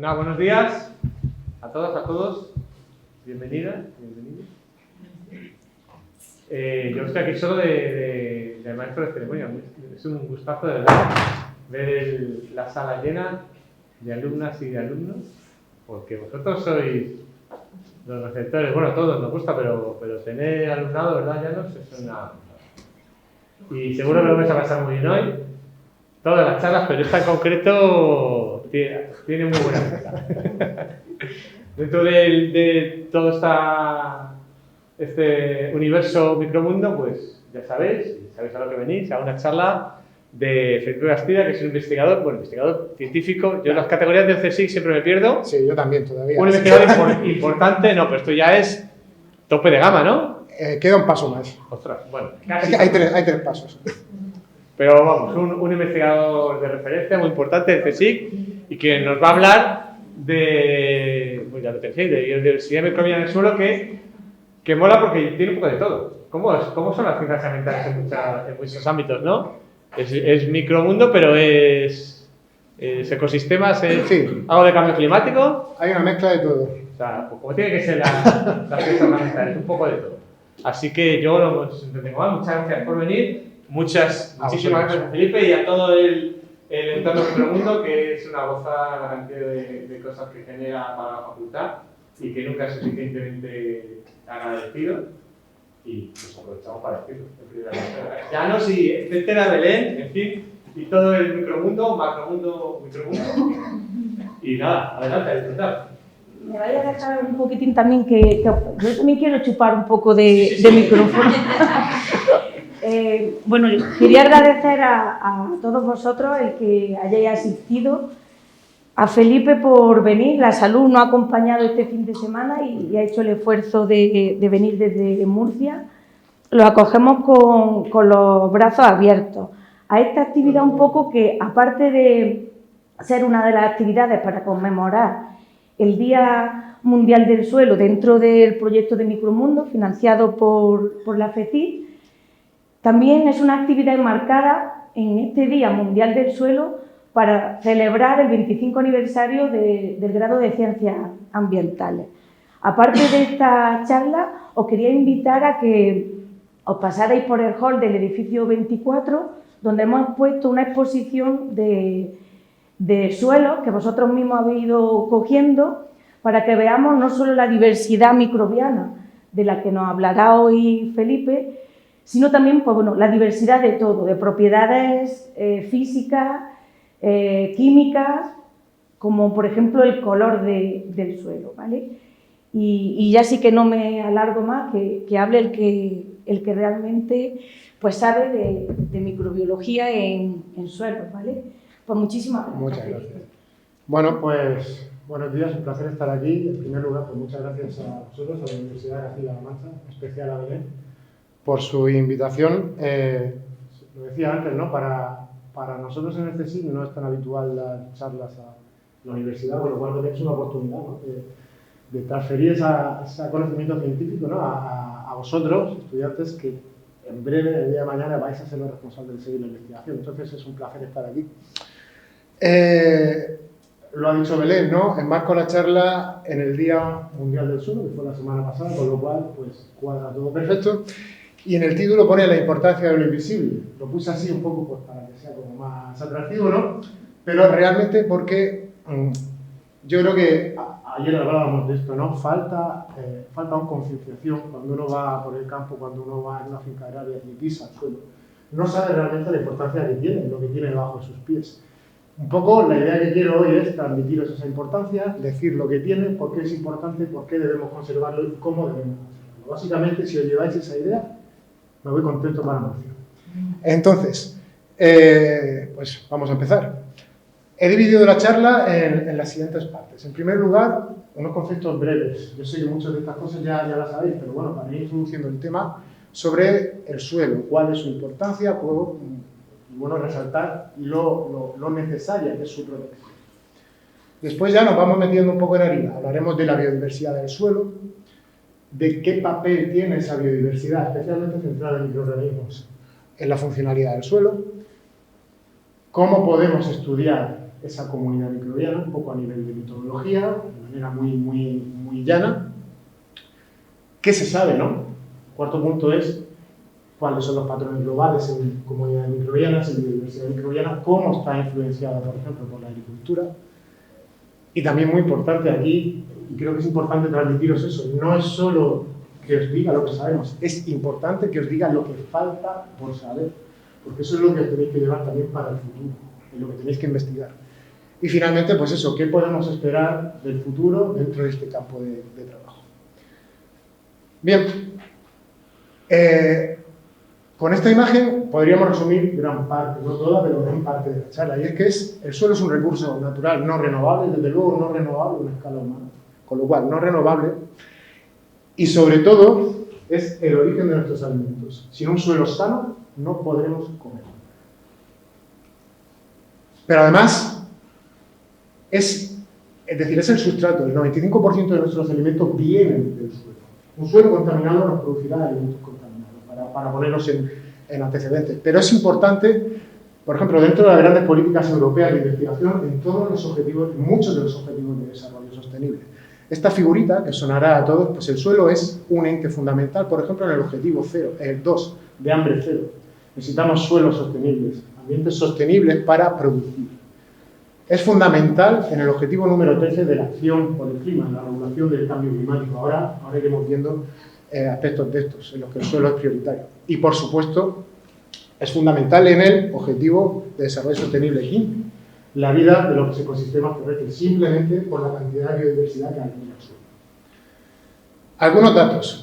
nada, buenos días a todas, a todos. Bienvenidas, bienvenidos. Yo estoy aquí solo de maestro de ceremonia. Es un gustazo, de verdad, ver la sala llena de alumnas y de alumnos, porque vosotros sois los receptores. Bueno, a todos nos gusta, pero tener alumnado, ¿verdad, Llanos? Es una... Y seguro que lo vais a pasar muy bien hoy. Todas las charlas, pero esta en concreto tiene muy buena pinta. Dentro de todo este universo micromundo, pues ya sabéis a lo que venís, a una charla de Felipe Bastida, que es un investigador científico. Yo en las categorías del CSIC siempre me pierdo. Sí, yo también todavía. Un investigador importante, no, pero esto ya es tope de gama, ¿no? Queda un paso más. Ostras, bueno. Hay tres pasos. Pero vamos, un investigador de referencia muy importante del CSIC y que nos va a hablar de, pues ya lo decía, de biodiversidad microbiana en el suelo que mola porque tiene un poco de todo. ¿Cómo son las ciencias ambientales en muchos ámbitos, no? Es micromundo, pero es ecosistemas, sí. Algo de cambio climático. Hay una mezcla de todo. O sea, pues como tiene que ser las ciencias ambientales, un poco de todo. Así que yo no os entretengo más. Muchas gracias por venir. Muchísimas gracias a Felipe y a todo el entorno micromundo, que es una gozada la cantidad de cosas que genera para la facultad y que nunca es suficientemente agradecido. Y pues aprovechamos para decirlo. Llanos y etcétera, Belén, en fin, y todo el micromundo, macromundo, micromundo. Y nada, adelante, a disfrutar. Me vaya a dejar un poquitín también que yo también quiero chupar un poco de micrófono. Bueno, quería agradecer a todos vosotros el que hayáis asistido, a Felipe por venir. La salud nos ha acompañado este fin de semana y ha hecho el esfuerzo de venir desde Murcia. Lo acogemos con los brazos abiertos a esta actividad un poco que, aparte de ser una de las actividades para conmemorar el Día Mundial del Suelo dentro del proyecto de Micromundo financiado por la FECID, también es una actividad enmarcada en este Día Mundial del Suelo para celebrar el 25 aniversario del grado de Ciencias Ambientales. Aparte de esta charla, os quería invitar a que os pasarais por el hall del edificio 24, donde hemos puesto una exposición de suelos que vosotros mismos habéis ido cogiendo para que veamos no solo la diversidad microbiana de la que nos hablará hoy Felipe, sino también pues, bueno, la diversidad de todo, de propiedades físicas, químicas, como por ejemplo el color del suelo, ¿vale? Y ya sí que no me alargo más, que hable el que realmente pues, sabe de microbiología en suelos, ¿vale? Pues muchísimas gracias. Muchas gracias. Bueno, pues buenos días, un placer estar aquí. En primer lugar, pues muchas gracias a vosotros, a la Universidad de Castilla-La Mancha, en especial a Belén, por su invitación. Lo decía antes, ¿no? Para nosotros en el CSIC no es tan habitual dar charlas a la universidad, por lo cual es una oportunidad, ¿no? de transferir ese conocimiento científico, ¿no? a vosotros, estudiantes, que en breve, el día de mañana, vais a ser los responsables de seguir la investigación. Entonces es un placer estar aquí. Lo ha dicho Belén, ¿no? Enmarco la charla en el Día Mundial del Suelo, que fue la semana pasada, con lo cual pues cuadra todo perfecto. Y en el título pone la importancia de lo invisible. Lo puse así un poco pues, para que sea como más atractivo, ¿no? Pero realmente porque yo creo que ayer hablábamos de esto, ¿no? Falta una concienciación cuando uno va por el campo, cuando uno va en una finca agraria y pisa el suelo. No sabe realmente la importancia que tiene, lo que tiene debajo de sus pies. Un poco la idea que quiero hoy es transmitiros esa importancia, decir lo que tiene, por qué es importante, por qué debemos conservarlo y cómo debemos conservarlo. Básicamente, si os lleváis esa idea, me voy contento para Murcia. Entonces, pues vamos a empezar. He dividido la charla en las siguientes partes. En primer lugar, unos conceptos breves. Yo sé que muchas de estas cosas ya las sabéis, pero bueno, para ir introduciendo el tema sobre el suelo, cuál es su importancia, puedo bueno, resaltar lo necesaria que es su protección. Después ya nos vamos metiendo un poco en harina. Hablaremos de la biodiversidad del suelo, de qué papel tiene esa biodiversidad, especialmente centrada en microorganismos, en la funcionalidad del suelo, cómo podemos estudiar esa comunidad microbiana, un poco a nivel de metodología, de manera muy llana. ¿Qué se sabe, no? El cuarto punto es cuáles son los patrones globales en comunidades microbianas, en biodiversidad microbiana, cómo está influenciada, por ejemplo, por la agricultura. Y también muy importante aquí, y creo que es importante transmitiros eso, no es solo que os diga lo que sabemos, es importante que os diga lo que falta por saber, porque eso es lo que os tenéis que llevar también para el futuro, es lo que tenéis que investigar. Y finalmente, pues eso, ¿qué podemos esperar del futuro dentro de este campo de trabajo? Bien, con esta imagen podríamos resumir gran parte, no toda, pero gran parte de la charla, y es que el suelo es un recurso natural no renovable, desde luego no renovable a una escala humana, con lo cual no renovable, y sobre todo es el origen de nuestros alimentos. Sin un suelo sano no podremos comer. Pero además, es decir, es el sustrato, el 95% de nuestros alimentos vienen del suelo. Un suelo contaminado nos producirá alimentos contaminados, para ponernos en antecedentes. Pero es importante, por ejemplo, dentro de las grandes políticas europeas de investigación, en todos los objetivos, muchos de los objetivos de desarrollo sostenible. Esta figurita, que sonará a todos, pues el suelo es un ente fundamental, por ejemplo, en el objetivo 2, de hambre cero. Necesitamos suelos sostenibles, ambientes sostenibles para producir. Es fundamental en el objetivo número 13 de la acción por el clima, en la regulación del cambio climático. Ahora iremos viendo aspectos de estos, en los que el suelo es prioritario. Y, por supuesto, es fundamental en el objetivo de desarrollo sostenible 15, la vida de los ecosistemas terrestres, simplemente por la cantidad de biodiversidad que hay en el suelo. Algunos datos.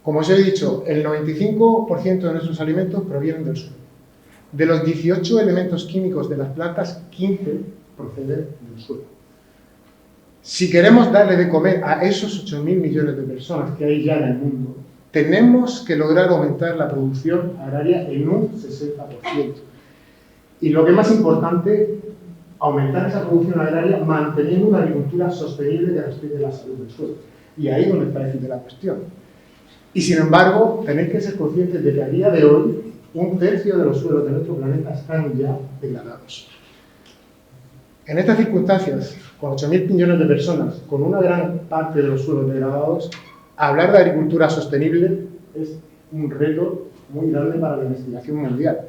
Como os he dicho, el 95% de nuestros alimentos provienen del suelo. De los 18 elementos químicos de las plantas, 15 proceden del suelo. Si queremos darle de comer a esos 8.000 millones de personas que hay ya en el mundo, tenemos que lograr aumentar la producción agraria en un 60%. Y lo que es más importante, aumentar esa producción agraria manteniendo una agricultura sostenible que respete la salud del suelo. Y ahí es donde está el fin de la cuestión. Y sin embargo, tenéis que ser conscientes de que a día de hoy, un tercio de los suelos de nuestro planeta están ya degradados. En estas circunstancias, con 8.000 millones de personas, con una gran parte de los suelos degradados, hablar de agricultura sostenible es un reto muy grande para la investigación mundial.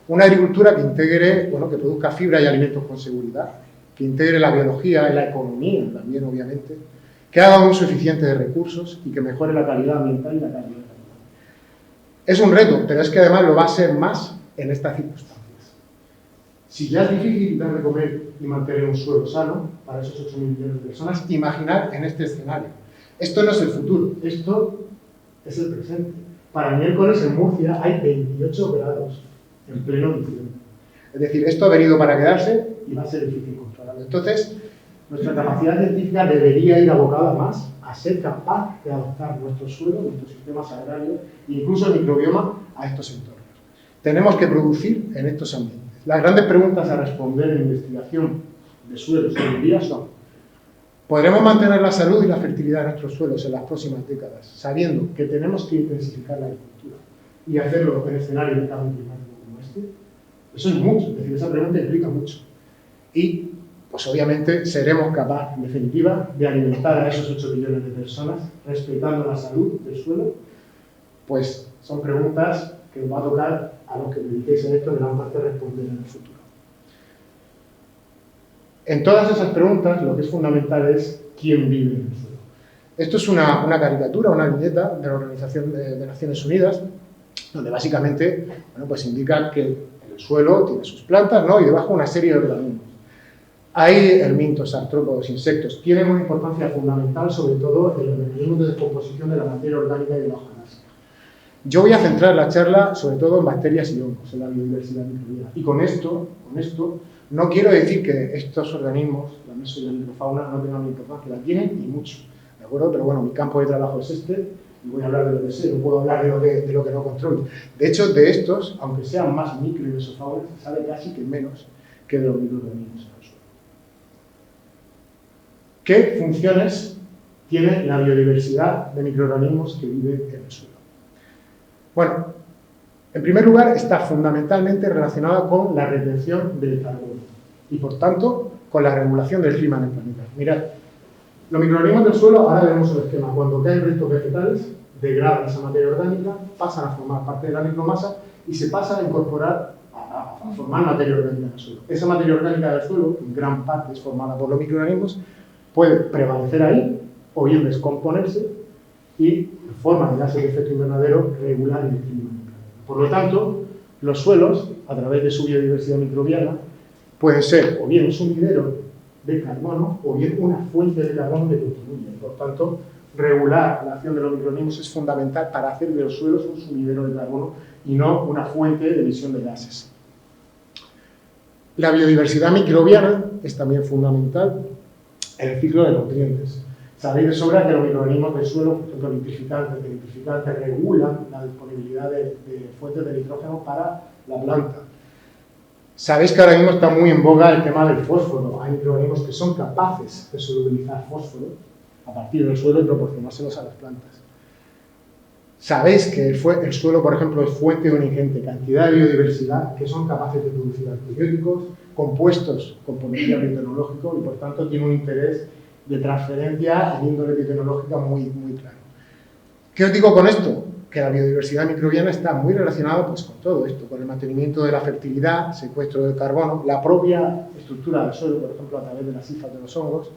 Una agricultura que integre, que produzca fibra y alimentos con seguridad, que integre la biología y la economía también, obviamente, que haga un uso eficiente de recursos y que mejore la calidad ambiental y la calidad de vida. Es un reto, pero es que además lo va a ser más en estas circunstancias. Si ya es difícil dar de comer y mantener un suelo sano para esos 8.000 millones de personas, imaginar en este escenario. Esto no es el futuro, esto es el presente. Para el miércoles en Murcia hay 28 grados en pleno diciembre. Es decir, esto ha venido para quedarse y va a ser difícil controlarlo. Entonces, nuestra capacidad científica debería ir abocada más a ser capaz de adaptar nuestro suelo, nuestros sistemas agrarios, incluso el microbioma, a estos entornos. Tenemos que producir en estos ambientes. Las grandes preguntas a responder en investigación de suelos hoy en día son: ¿podremos mantener la salud y la fertilidad de nuestros suelos en las próximas décadas, sabiendo que tenemos que intensificar la agricultura y hacerlo en escenarios de cambio climático como este? Eso es mucho, es decir, esa pregunta implica mucho. Y pues obviamente seremos capaces, en definitiva, de alimentar a esos 8 millones de personas respetando la salud del suelo. Pues son preguntas que os va a tocar a los que dediquéis en esto gran parte responder en el futuro. En todas esas preguntas lo que es fundamental es quién vive en el suelo. Esto es una caricatura, una viñeta de la Organización de Naciones Unidas, donde básicamente pues indica que el suelo tiene sus plantas, ¿no? Y debajo una serie de organismos. Hay helmintos, artrópodos, insectos, tienen una importancia fundamental, sobre todo en los mecanismos de descomposición de la materia orgánica y de la hojarasca. Yo voy a centrar la charla sobre todo en bacterias y hongos, en la biodiversidad microbiana. Y con esto no quiero decir que estos organismos, la meso y la microfauna, no tengan una importancia, la tienen y mucho, ¿de acuerdo? Pero bueno, mi campo de trabajo es este y voy a hablar de lo que sé, no puedo hablar de lo que no controlo. De hecho, de estos, aunque sean más micro y mesofauna, se sabe casi que menos que de los microorganismos. ¿Qué funciones tiene la biodiversidad de microorganismos que viven en el suelo? Bueno, en primer lugar, está fundamentalmente relacionada con la retención del carbono. y, por tanto, con la regulación del clima en el planeta. Mirad, los microorganismos del suelo, ahora veremos el esquema, cuando caen restos vegetales, degradan esa materia orgánica, pasan a formar parte de la micromasa y se pasa a incorporar, a formar materia orgánica en el suelo. Esa materia orgánica del suelo, en gran parte es formada por los microorganismos, puede prevalecer ahí o bien descomponerse y, en forma de gases de efecto invernadero, regular el clima. Por lo tanto, los suelos, a través de su biodiversidad microbiana, pueden ser o bien un sumidero de carbono o bien una fuente de carbono que contribuye. Por tanto, regular la acción de los microorganismos es fundamental para hacer de los suelos un sumidero de carbono y no una fuente de emisión de gases. La biodiversidad microbiana es también fundamental en el ciclo de nutrientes. Sabéis de sobra que los microorganismos del suelo, por ejemplo, nitrificantes, regulan la disponibilidad de fuentes de nitrógeno para la planta. Sabéis que ahora mismo está muy en boga el tema del fósforo. Hay microorganismos que son capaces de solubilizar fósforo a partir del suelo y proporcionárselos a las plantas. Sabéis que el suelo, por ejemplo, es fuente de una ingente cantidad de biodiversidad que son capaces de producir antibióticos, compuestos con potencial biotecnológico y, por tanto, tiene un interés de transferencia en índole biotecnológica muy claro. ¿Qué os digo con esto? Que la biodiversidad microbiana está muy relacionada pues, con todo esto, con el mantenimiento de la fertilidad, secuestro del carbono, la propia estructura del suelo, por ejemplo, a través de las hifas de los hongos,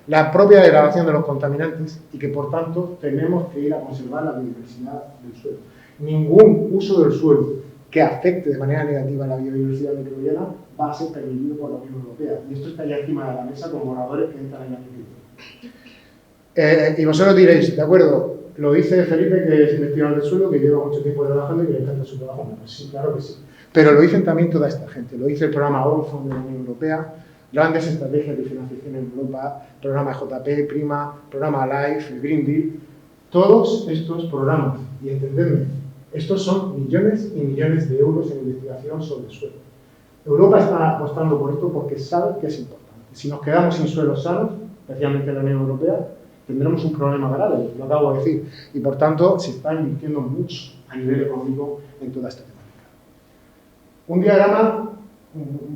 la propia degradación de los contaminantes y que, por tanto, tenemos que ir a conservar la biodiversidad del suelo. Ningún uso del suelo que afecte de manera negativa a la biodiversidad microbiana va a ser permitido por la Unión Europea. Y esto está ya encima de la mesa con oradores que entran en la agricultura. Y vosotros diréis, de acuerdo, lo dice Felipe, que es investigador del suelo, que lleva mucho tiempo trabajando y que le encanta su trabajo. Pues sí, claro que sí. Pero lo dicen también toda esta gente. Lo dice el programa Horizon de la Unión Europea, grandes estrategias de financiación en Europa, programa JP, Prima, programa LIFE, el Green Deal. Todos estos programas, y entendedme, estos son millones y millones de euros en investigación sobre el suelo. Europa está apostando por esto porque sabe que es importante. Si nos quedamos sin suelos sanos, especialmente en la Unión Europea, tendremos un problema grave, lo acabo de decir, y por tanto se está invirtiendo mucho a nivel económico en toda esta temática. Un diagrama,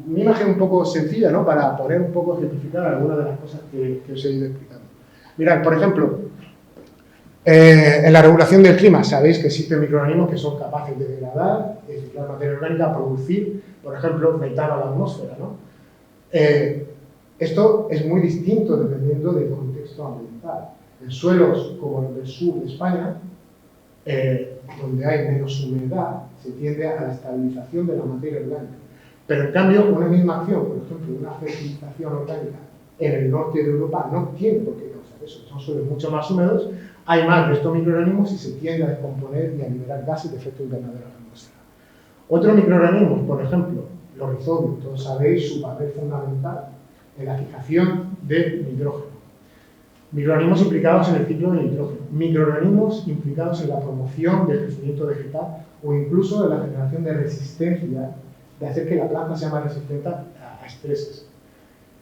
una imagen un poco sencilla, ¿no? Para poner un poco, ejemplificar algunas de las cosas que os he ido explicando. Mirad, por ejemplo, en la regulación del clima, sabéis que existen microorganismos que son capaces de degradar, de reciclar materia orgánica, producir, por ejemplo, metano a la atmósfera, ¿no? Esto es muy distinto dependiendo del contexto ambiental. En suelos como los del sur de España, donde hay menos humedad, se tiende a la estabilización de la materia orgánica. Pero en cambio, una misma acción, por ejemplo, una fertilización orgánica en el norte de Europa no tiene por qué causar eso. Son suelos mucho más húmedos, hay más de estos microorganismos y se tiende a descomponer y a liberar gases de efecto invernadero a la atmósfera. Otros microorganismos, por ejemplo, los rizobios, todos sabéis su papel fundamental en la fijación de nitrógeno. Microorganismos implicados en el ciclo de nitrógeno. Microorganismos implicados en la promoción del crecimiento vegetal o incluso en la generación de resistencia, de hacer que la planta sea más resistente a estreses.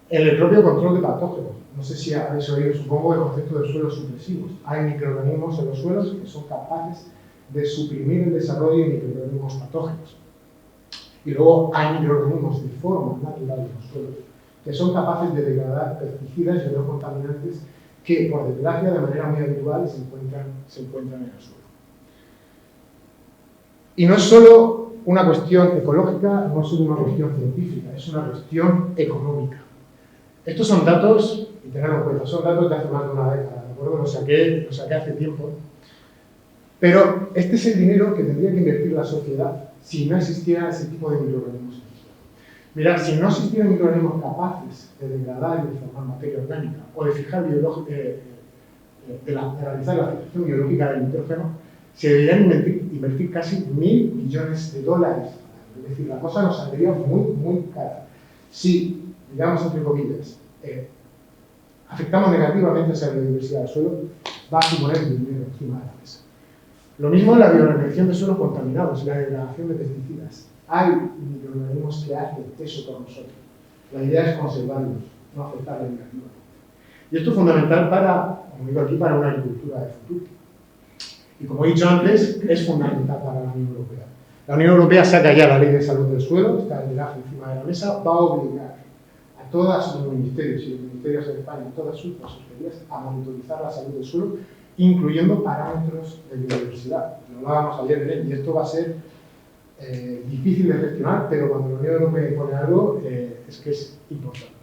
En el propio control de patógenos. No sé si habéis oído, supongo, el concepto de suelos supresivos. Hay microorganismos en los suelos que son capaces de suprimir el desarrollo de microorganismos patógenos. Y luego hay microorganismos de forma natural en los suelos que son capaces de degradar pesticidas y otros contaminantes que, por desgracia, de manera muy habitual se encuentran en el suelo. Y no es solo una cuestión ecológica, no es solo una cuestión científica, es una cuestión económica. Estos son datos, y tenedlo en cuenta, son datos de hace más de una década, ¿de acuerdo? Los saqué hace tiempo. Pero este es el dinero que tendría que invertir la sociedad si no existiera ese tipo de microorganismos. Mirad, si no existieran microorganismos capaces de degradar y de formar materia orgánica o de fijar de realizar la fijación biológica del nitrógeno, se deberían invertir casi $1.000 millones. Es decir, la cosa nos saldría muy cara. Si, digamos entre comillas, afectamos negativamente a esa biodiversidad del suelo, va a suponer dinero encima de la mesa. Lo mismo en la bioremediación de suelos contaminados, la degradación de pesticidas. Hay microorganismos que hacen eso por nosotros. La idea es conservarlos, no afectarlos negativamente. Y esto es fundamental como digo aquí, para una agricultura de futuro. Y como he dicho antes, es fundamental para la Unión Europea. La Unión Europea saca ya la Ley de Salud del Suelo, está el draft encima de la mesa, va a obligar todos los ministerios y los ministerios de España, todas sus consejerías, a monitorizar la salud del suelo, incluyendo parámetros de biodiversidad. Lo hablábamos ayer en él, y esto va a ser difícil de gestionar, pero cuando la Unión Europea impone algo, es que es importante.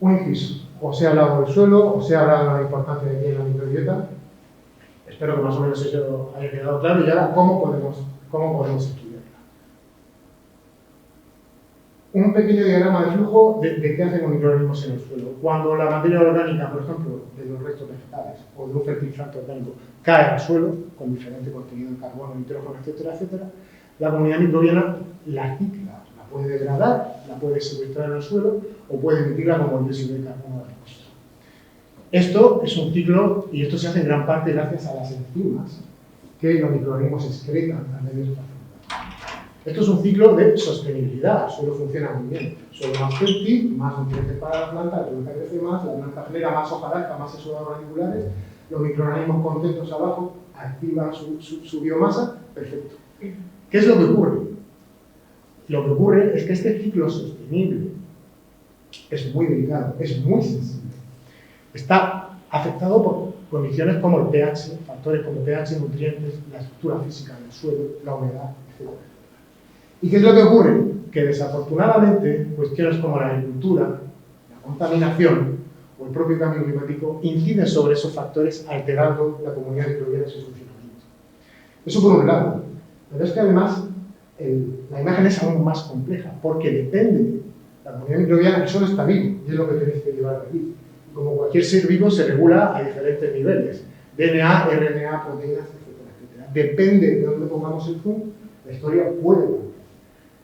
Un inciso. Os he hablado del suelo, os he hablado de la importancia que tiene la microbiota. Espero que más o menos eso haya quedado claro. Y ahora, ¿cómo podemos estudiarla? Un pequeño diagrama de flujo de qué hacen los microorganismos en el suelo. Cuando la materia orgánica, por ejemplo, de los restos vegetales o de un fertilizante orgánico cae al suelo, con diferente contenido de carbono, nitrógeno, etcétera, etcétera, la comunidad microbiana la cicla, la puede degradar, la puede secuestrar en el suelo o puede emitirla como el dióxido de carbono de la atmósfera. Esto es un ciclo, y esto se hace en gran parte gracias a las enzimas que los microorganismos excretan a medio de esta fruta. Esto es un ciclo de sostenibilidad, el suelo funciona muy bien. Suelo más fértil, más nutrientes para la planta crece más, la planta genera más hojarasca, más exudados radiculares, los microorganismos contentos abajo activan su biomasa, perfecto. ¿Qué es lo que ocurre? Lo que ocurre es que este ciclo sostenible es muy delicado, es muy sensible. Está afectado por condiciones como el pH, factores como pH, nutrientes, la estructura física del suelo, la humedad, etc. ¿Y qué es lo que ocurre? Que desafortunadamente cuestiones como la agricultura, la contaminación o el propio cambio climático inciden sobre esos factores alterando la comunidad microbiana y su funcionamiento. Eso por un lado. Pero es que además la imagen es aún más compleja porque depende, la comunidad microbiana el suelo está vivo y es lo que tenéis que llevar de aquí. Como cualquier ser vivo se regula a diferentes niveles, DNA, RNA, proteínas, etcétera, etcétera. Depende de dónde pongamos el zoom, la historia puede cambiar.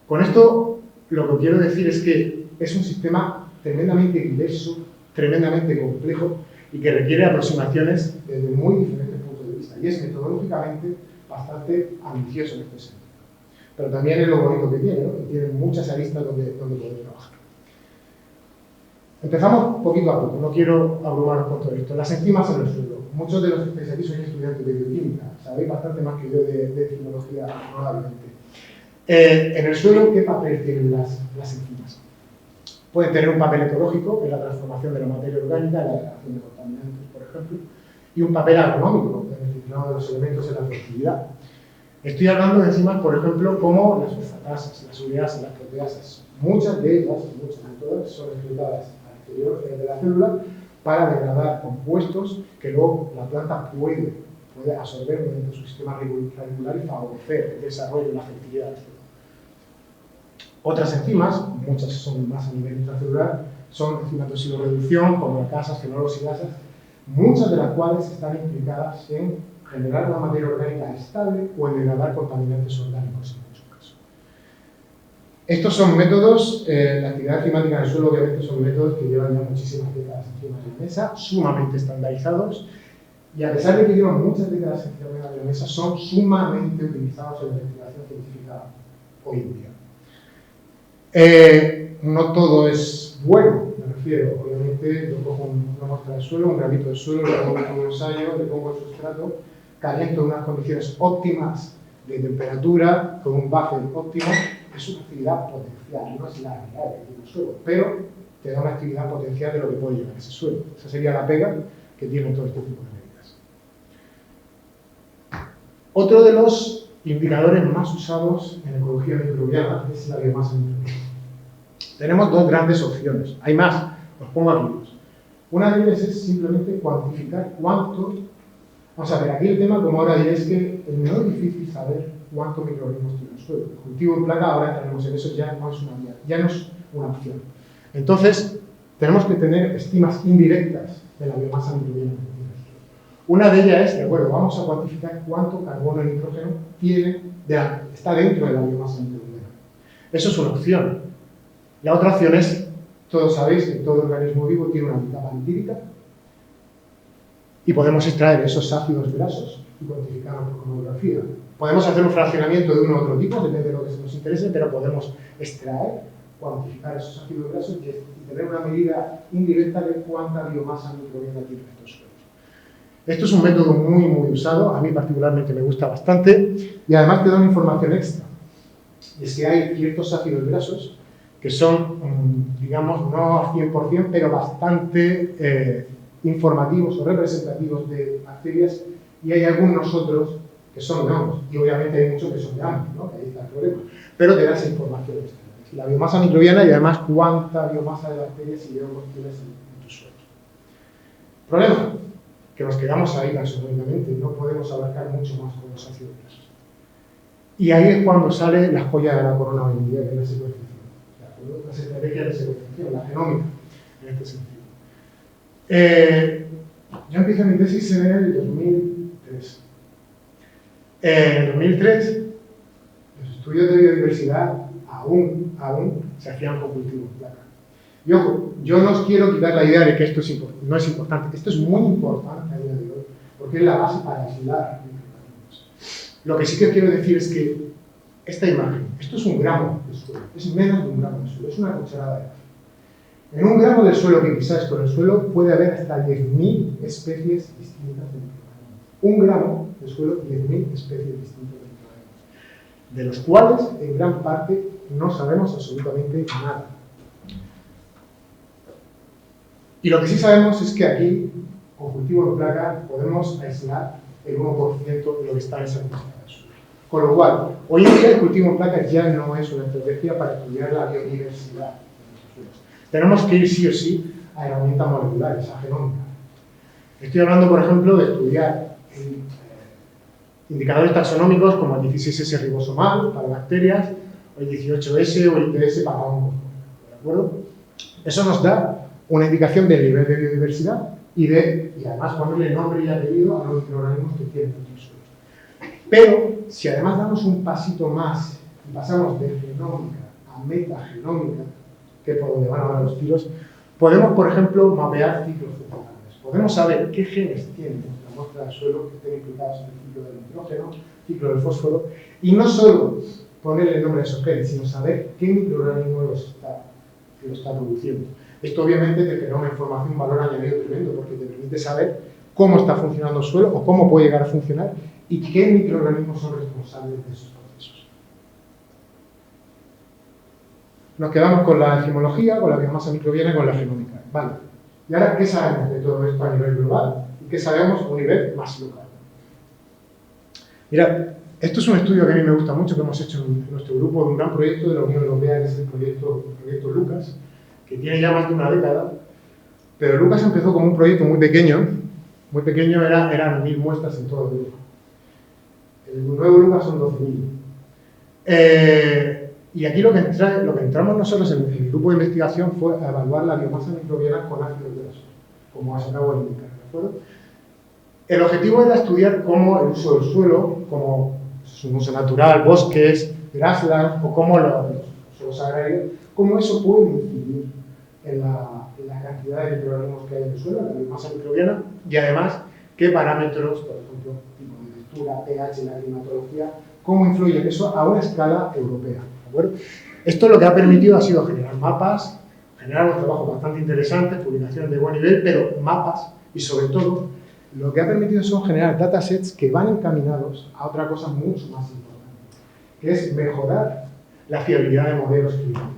Con esto lo que quiero decir es que es un sistema tremendamente diverso, tremendamente complejo y que requiere aproximaciones desde muy diferentes puntos de vista y es metodológicamente bastante ambicioso en este sentido. Pero también es lo bonito que tiene, ¿no? Que tiene muchas aristas donde poder trabajar. Empezamos poquito a poco, no quiero abrumaros con todo esto. Las enzimas en el suelo. Muchos de los que estáis aquí sois estudiantes de bioquímica, sabéis bastante más que yo de tecnología, probablemente. En el suelo, ¿qué papel tienen las enzimas? Pueden tener un papel ecológico en la transformación de la materia orgánica, en la degradación de contaminantes, por ejemplo, y un papel agronómico en el filtrado de los elementos en la fertilidad. Estoy hablando de enzimas, por ejemplo, como las fosfatasas, las ureasas, las proteasas. Muchas de ellas, muchas de todas, son excretadas al exterior de la célula para degradar compuestos que luego la planta puede absorber mediante su sistema radicular y favorecer el desarrollo y la fertilidad del suelo. Otras enzimas, muchas son más a nivel intracelular, son enzimas de oxidorreducción, como casas, fenolos y gasas, muchas de las cuales están implicadas en generar una materia orgánica estable o en degradar contaminantes orgánicos en muchos casos. Estos son métodos, la actividad climática en el suelo obviamente son métodos que llevan ya muchísimas décadas encima de la mesa, sumamente estandarizados, y a pesar de que llevan muchas décadas encima de la mesa, son sumamente utilizados en la investigación científica hoy en día. No todo es bueno, me refiero, obviamente yo cojo una muestra de suelo, un granito de suelo, le pongo un ensayo, le pongo el sustrato, caliento en unas condiciones óptimas de temperatura, con un buffer óptimo, es una actividad potencial, no es la realidad que tiene el suelo, pero te da una actividad potencial de lo que puede llevar ese suelo. Esa sería la pega que tiene todo este tipo de medidas. Otro de los indicadores más usados en ecología microbiana es la biomasa microbiana. Tenemos dos grandes opciones, hay más, os pongo aquí dos. Una de ellas es simplemente cuantificar cuánto. Vamos a ver, aquí el tema, como ahora diré, es que no es difícil saber cuántos microorganismos tiene el suelo. El cultivo en placa, ahora entraremos en eso, ya no es una opción. Entonces, tenemos que tener estimas indirectas de la biomasa microbiana que tiene el suelo. Una de ellas es, de acuerdo, vamos a cuantificar cuánto carbono y nitrógeno está dentro de la biomasa microbiana. Eso es una opción. La otra opción es, todos sabéis que todo organismo vivo tiene una capa lipídica, y podemos extraer esos ácidos grasos y cuantificarlos por cromatografía. Podemos hacer un fraccionamiento de uno u otro tipo, depende de lo que nos interese, pero podemos extraer, cuantificar esos ácidos grasos y tener una medida indirecta de cuánta biomasa microbiana tienen estos suelos. Esto es un método muy, muy usado, a mí particularmente me gusta bastante, y además te da una información extra. Y es que hay ciertos ácidos grasos que son, digamos, no al 100%, pero bastante informativos o representativos de bacterias, y hay algunos otros que son de hongos, y obviamente hay muchos que son de hongos, ¿no? Que ahí está el problema, pero te da esa información extra. La biomasa microbiana y además cuánta biomasa de bacterias y de hongos tienes en tu suelo. Problema, que nos quedamos ahí gasométricamente, no podemos abarcar mucho más con los ácidos grasos. Y ahí es cuando sale la joya de la corona hoy en día, que es la secuenciación. Las estrategias de secuenciación, la genómica, en este sentido. Yo empecé mi tesis en el 2003. En el 2003, los estudios de biodiversidad aún se hacían con cultivos de placa. Y ojo, yo no os quiero quitar la idea de que esto no es importante. Esto es muy importante a día de hoy, porque es la base para aislar microorganismos. Lo que sí que os quiero decir es que esta imagen, esto es un gramo de suelo, es menos de un gramo de suelo, es una cucharada de café. En un gramo de suelo que pisáis con el suelo puede haber hasta 10.000 especies distintas de microorganismos. Un gramo de suelo, 10.000 especies distintas de microorganismos, de los cuales en gran parte no sabemos absolutamente nada. Y lo que sí sabemos es que aquí, con cultivo de placa, podemos aislar el 1% de lo que está en esa cucharada de suelo. Con lo cual, hoy en día el cultivo en placas ya no es una estrategia para estudiar la biodiversidad de los suelos. Tenemos que ir sí o sí a herramientas moleculares, a genómica. Estoy hablando, por ejemplo, de estudiar indicadores taxonómicos como el 16S ribosomal para bacterias, o el 18S o el ITS para hongos. ¿De acuerdo? Eso nos da una indicación del nivel de biodiversidad y además ponerle nombre y apellido a los microorganismos que tienen nuestros suelos. Pero, si además damos un pasito más y pasamos de genómica a metagenómica, que es por donde van ahora los tiros, podemos, por ejemplo, mapear ciclos funcionales. Podemos saber qué genes tiene nuestra muestra del suelo que estén implicados en el ciclo del nitrógeno, ciclo del fósforo, y no solo ponerle el nombre a esos genes, sino saber qué microorganismo lo está produciendo. Esto obviamente te genera una información, un valor añadido tremendo, porque te permite saber cómo está funcionando el suelo o cómo puede llegar a funcionar y qué microorganismos son responsables de esos procesos. Nos quedamos con la enzimología, con la biomasa microbiana y con la genómica. Vale. ¿Y ahora qué sabemos de todo esto a nivel global? ¿Y qué sabemos a un nivel más local? Mirad, esto es un estudio que a mí me gusta mucho, que hemos hecho en nuestro grupo, de un gran proyecto de la Unión Europea, que es el proyecto Lucas, que tiene ya más de una década, pero Lucas empezó como un proyecto muy pequeño, eran 1.000 muestras en todo Europa. El nuevo Lucas son 12.000. Y aquí lo que entramos nosotros en el grupo de investigación fue a evaluar la biomasa microbiana con ácidos grasos, como os acabo de indicar, ¿de acuerdo? El objetivo era estudiar cómo el uso del suelo, como su uso natural, bosques, grasslands, o cómo los suelos agrarios, cómo eso puede incidir en la cantidad de microorganismos que hay en el suelo, la biomasa microbiana, y además qué parámetros, por ejemplo, tipo de textura, pH, la climatología, cómo influye eso a una escala europea. ¿De acuerdo? Esto lo que ha permitido ha sido generar mapas, generar unos trabajos bastante interesantes, publicaciones de buen nivel, pero mapas, y sobre todo, lo que ha permitido son generar datasets que van encaminados a otra cosa mucho más importante, que es mejorar la fiabilidad de modelos climáticos.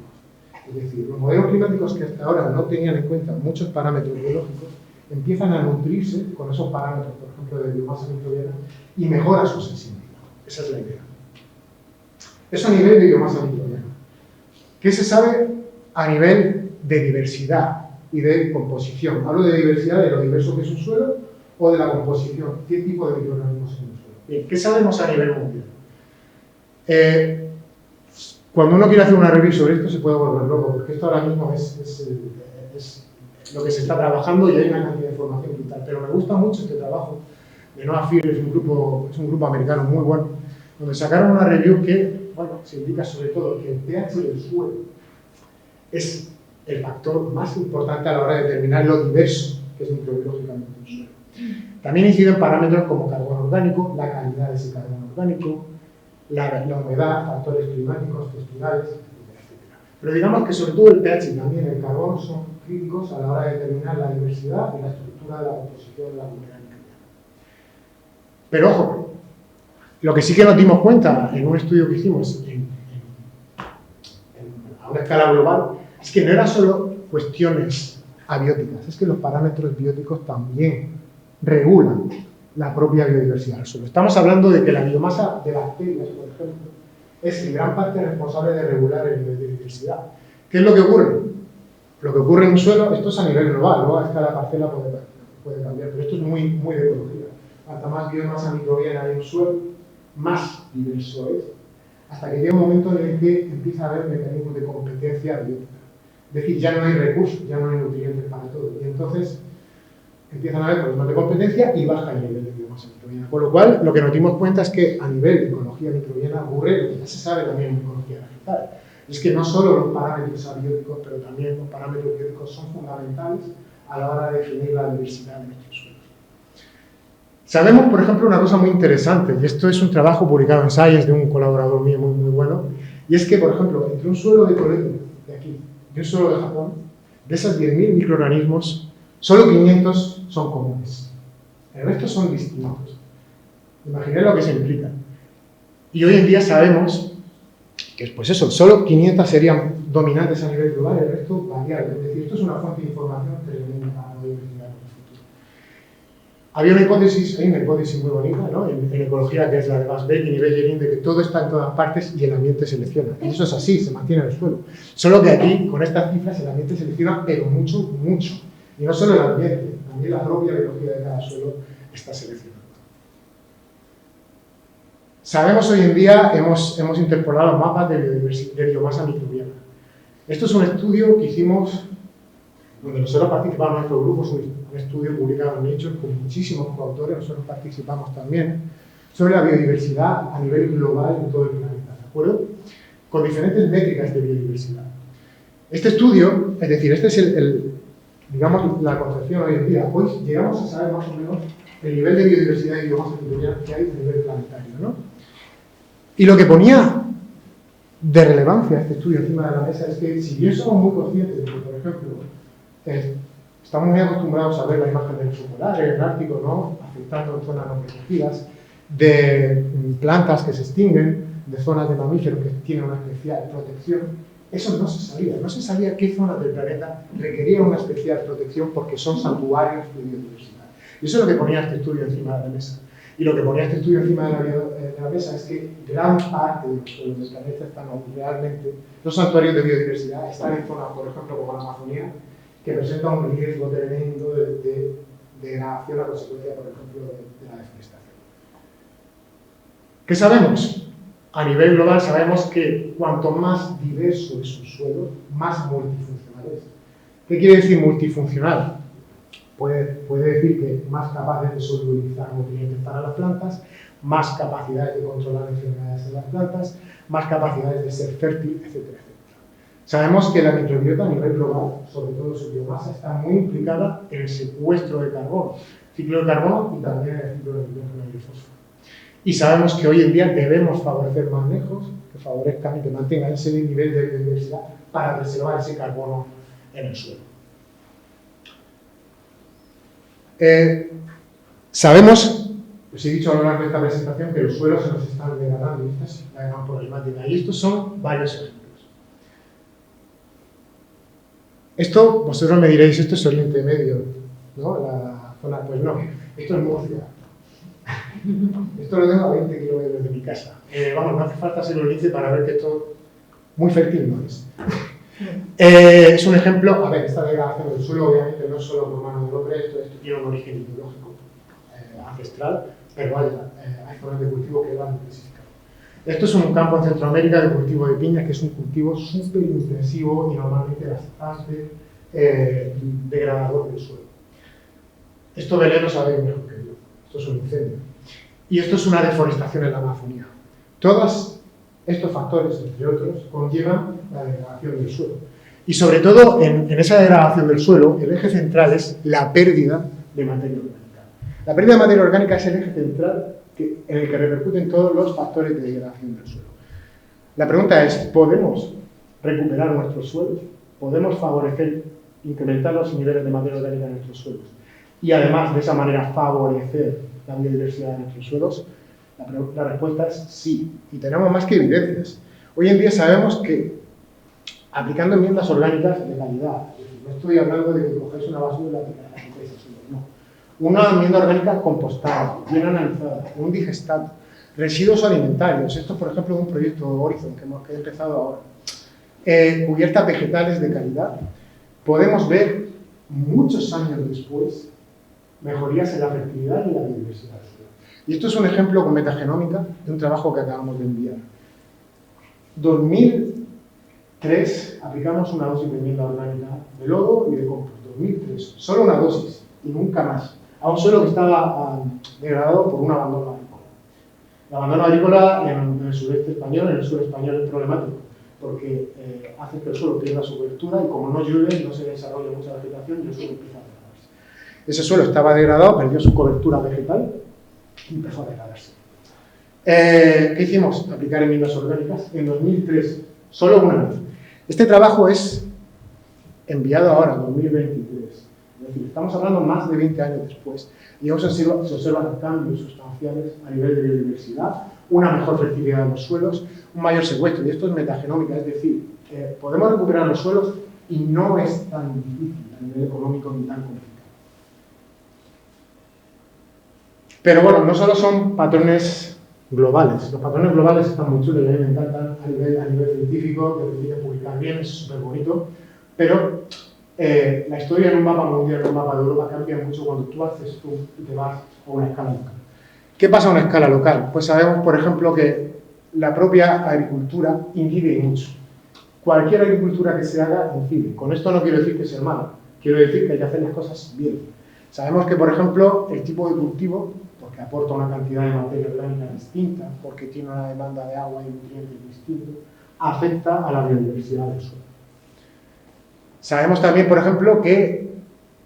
Es decir, los modelos climáticos que hasta ahora no tenían en cuenta muchos parámetros biológicos, empiezan a nutrirse con esos parámetros, por ejemplo, de biomasa microbiana, y mejora su sensibilidad. Esa es la idea. Eso a nivel de biomasa microbiana. ¿Qué se sabe a nivel de diversidad y de composición? Hablo de diversidad de lo diverso que es un suelo o de la composición, qué tipo de microorganismos en un suelo. Bien, ¿qué sabemos a nivel mundial? Cuando uno quiere hacer una review sobre esto se puede volver loco, porque esto ahora mismo es lo que se está trabajando y hay una cantidad de información brutal. Pero me gusta mucho este trabajo de Noah Field, es un grupo americano muy bueno, donde sacaron una review que, bueno, se indica sobre todo que el pH del suelo es el factor más importante a la hora de determinar lo diverso que es microbiológicamente un suelo. También inciden parámetros como carbono orgánico, la calidad de ese carbono orgánico, la humedad, factores climáticos, texturales, etc. Pero digamos que sobre todo el pH y también el carbono son críticos a la hora de determinar la diversidad y la estructura de la composición de la comunidad microbiana. Pero ojo, lo que sí que nos dimos cuenta en un estudio que hicimos a una escala global, es que no eran solo cuestiones abióticas, es que los parámetros bióticos también regulan la propia biodiversidad del suelo. Estamos hablando de que la biomasa de bacterias, por ejemplo, es en gran parte responsable de regular el nivel de biodiversidad. ¿Qué es lo que ocurre? Lo que ocurre en un suelo, esto es a nivel global, luego a escala parcela puede cambiar, pero esto es muy de ecología. Cuanta más biomasa microbiana hay en un suelo, más diverso es, hasta que llega un momento en el que empieza a haber mecanismos de competencia biótica. Es decir, ya no hay recursos, ya no hay nutrientes para todo. Y entonces empiezan a haber problemas de competencia y baja el nivel de biomasa microbiana. Con lo cual, lo que nos dimos cuenta es que a nivel de ecología microbiana ocurre lo que ya se sabe también en ecología vegetal. Es que no solo los parámetros abióticos, pero también los parámetros bióticos son fundamentales a la hora de definir la diversidad de nuestros suelos. Sabemos, por ejemplo, una cosa muy interesante, y esto es un trabajo publicado en Science de un colaborador mío muy bueno, y es que, por ejemplo, entre un suelo de Corea, de aquí, y un suelo de Japón, de esos 10.000 microorganismos, solo 500 son comunes. El resto son distintos. Imaginad lo que se implica. Y hoy en día sabemos que, pues eso, solo 500 serían dominantes a nivel global, el resto variable. Es decir, esto es una fuente de información tremenda para poder investigar en el futuro. Hay una hipótesis muy bonita, ¿no? en ecología, que es la de Masbeck y Bellerin, de que todo está en todas partes y el ambiente selecciona. Y eso es así, se mantiene en el suelo. Solo que aquí, con estas cifras, el ambiente selecciona, pero mucho. Y no solo el ambiente, también la propia biología de cada suelo está seleccionando. Sabemos hoy en día, hemos interpolado mapas de biomasa microbiana. Esto es un estudio que hicimos, donde nosotros participamos, nuestro grupo, es un estudio publicado en Nature con muchísimos coautores, nosotros participamos también, sobre la biodiversidad a nivel global en todo el planeta, ¿de acuerdo? Con diferentes métricas de biodiversidad. Este estudio, es decir, este es digamos, la concepción hoy en día. Hoy llegamos a saber más o menos el nivel de biodiversidad y biomasa microbiana que hay a nivel planetario, ¿no? Y lo que ponía de relevancia este estudio encima de la mesa es que, si bien somos muy conscientes de que, por ejemplo, estamos muy acostumbrados a ver la imagen del oso polar, el Ártico, ¿no?, afectando en zonas no protegidas, de plantas que se extinguen, de zonas de mamíferos que tienen una especial protección. Eso no se sabía qué zonas del planeta requerían una especial protección porque son santuarios de biodiversidad. Y eso es lo que ponía este estudio encima de la mesa. Y lo que ponía este estudio encima de la mesa es que gran parte de los suelos del planeta están realmente, los santuarios de biodiversidad están en zonas, por ejemplo, como la Amazonía, que presentan un riesgo tremendo de degradación a consecuencia, por ejemplo, de la deforestación. ¿Qué sabemos? A nivel global sabemos que cuanto más diverso es un suelo, más multifuncional es. ¿Qué quiere decir multifuncional? Puede decir que más capaces de solubilizar nutrientes para las plantas, más capacidades de controlar enfermedades en las plantas, más capacidades de ser fértil, etcétera, etcétera. Sabemos que la microbiota a nivel global, sobre todo su biomasa, está muy implicada en el secuestro de carbono, ciclo de carbono y también el ciclo de nitrógeno y el fósforo. Y sabemos que hoy en día debemos favorecer manejos que favorezcan y que mantengan ese nivel de biodiversidad para preservar ese carbono en el suelo. Sabemos, os he dicho a lo largo de esta presentación, que los suelos se nos están degradando, y esta es la gran problemática. Y estos son varios ejemplos. Esto, vosotros me diréis, esto es Oriente Medio, ¿no? La zona, pues no, esto es Murcia. Esto lo tengo a 20 kilómetros de mi casa. Vamos, no hace falta ser Oriente para ver que esto muy fértil no es. Es un ejemplo, a ver, esta degradación del suelo obviamente no es solo por mano del hombre, esto tiene un origen biológico ancestral, pero vaya, hay zonas de cultivo que lo han intensificado. Esto es un campo en Centroamérica de cultivo de piña, que es un cultivo súper intensivo y normalmente bastante degradador del suelo. Esto Belén lo sabe mejor que yo, esto es un incendio. Y esto es una deforestación en la Amazonía. Todos estos factores, entre otros, conllevan la degradación del suelo. Y sobre todo, en esa degradación del suelo, el eje central es la pérdida de materia orgánica. La pérdida de materia orgánica es el eje central en el que repercuten todos los factores de degradación del suelo. La pregunta es, ¿podemos recuperar nuestros suelos? ¿Podemos favorecer, incrementar los niveles de materia orgánica en nuestros suelos? Y además, de esa manera, favorecer la biodiversidad de nuestros suelos. La respuesta es sí, y tenemos más que evidencias. Hoy en día sabemos que aplicando enmiendas orgánicas de calidad. Es decir, no estoy hablando de que cogáis una basura y la quitéis al suelo, no. Una enmienda orgánica compostada, bien analizada, un digestato, residuos alimentarios. Esto, por ejemplo, es un proyecto Horizon que he empezado ahora. Cubiertas vegetales de calidad. Podemos ver, muchos años después, mejorías en la fertilidad y la biodiversidad. Y esto es un ejemplo con metagenómica de un trabajo que acabamos de enviar. 2003 aplicamos una dosis de enmienda orgánica de lodo y de compost. 2003, solo una dosis y nunca más. A un suelo que estaba degradado por un abandono agrícola. El abandono agrícola en el sureste español, en el sur español, es problemático, porque hace que el suelo pierda su cobertura y como no llueve, no se desarrolla mucha vegetación y el suelo empieza a degradarse. Ese suelo estaba degradado, perdió su cobertura vegetal y empezó a degradarse. ¿Qué hicimos? Aplicar enmiendas orgánicas en 2003, solo una vez. Este trabajo es enviado ahora, en 2023. Es decir, estamos hablando más de 20 años después y aún se observan cambios sustanciales a nivel de biodiversidad, una mejor fertilidad de los suelos, un mayor secuestro, y esto es metagenómica, es decir, podemos recuperar los suelos y no es tan difícil a nivel económico ni tan complicado. Pero bueno, no solo son patrones globales, los patrones globales están muy chulos y a mí me encantan a nivel científico, que deciden publicar bien, es súper bonito, pero la historia en un mapa mundial, en un mapa de Europa, cambia mucho cuando tú haces tú y te vas a una escala local. ¿Qué pasa a una escala local? Pues sabemos, por ejemplo, que la propia agricultura incide mucho. Cualquier agricultura que se haga incide. Con esto no quiero decir que sea malo, quiero decir que hay que hacer las cosas bien. Sabemos que, por ejemplo, el tipo de cultivo, porque aporta una cantidad de materia orgánica distinta, porque tiene una demanda de agua y nutrientes distintos, afecta a la biodiversidad del suelo. Sabemos también, por ejemplo, que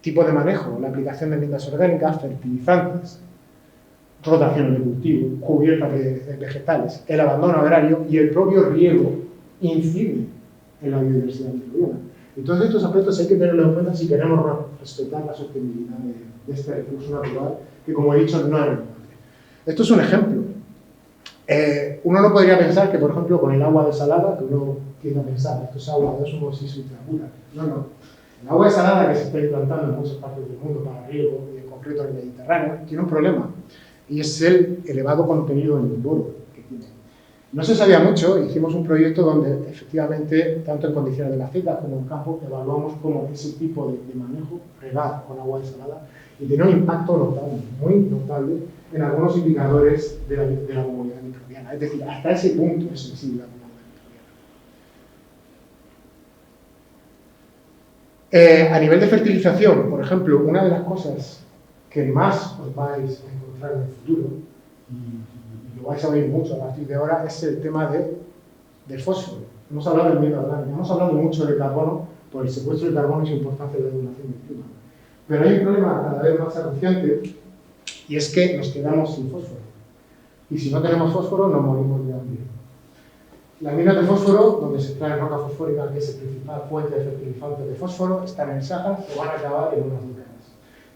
tipo de manejo, la aplicación de enmiendas orgánicas, fertilizantes, rotación de cultivo, cubiertas de vegetales, el abandono agrario y el propio riego incide en la biodiversidad microbiana. Y todos estos aspectos hay que tenerlos en cuenta si queremos respetar la sostenibilidad de este recurso natural, que como he dicho, no es renovable. Esto es un ejemplo. Uno no podría pensar que, por ejemplo, con el agua desalada, que uno tiende a pensar, esto es agua de osmosis ultrapura. No. El agua desalada que se está implantando en muchas partes del mundo para riego, y en concreto en el Mediterráneo, tiene un problema, y es el elevado contenido en boro que tiene. No se sabía mucho, hicimos un proyecto donde efectivamente, tanto en condiciones de macetas como en campo, evaluamos cómo ese tipo de manejo, regar con agua desalada, y tiene un impacto notable, muy notable, en algunos indicadores de la comunidad microbiana. Es decir, hasta ese punto es sensible la comunidad microbiana. A nivel de fertilización, por ejemplo, una de las cosas que más os vais a encontrar en el futuro, y lo vais a oír mucho a partir de ahora, es el tema de fósforo. Hemos hablado de enmienda orgánica, hemos hablado mucho de carbono, por el secuestro de carbono y su importancia en la regulación del clima. Pero hay un problema cada vez más acuciante, y es que nos quedamos sin fósforo. Y si no tenemos fósforo, nos morimos de hambre. Las minas de fósforo, donde se extrae roca fosfórica, que es el principal fuente de fertilizante de fósforo, están en el Sáhara, se van a acabar en unas décadas.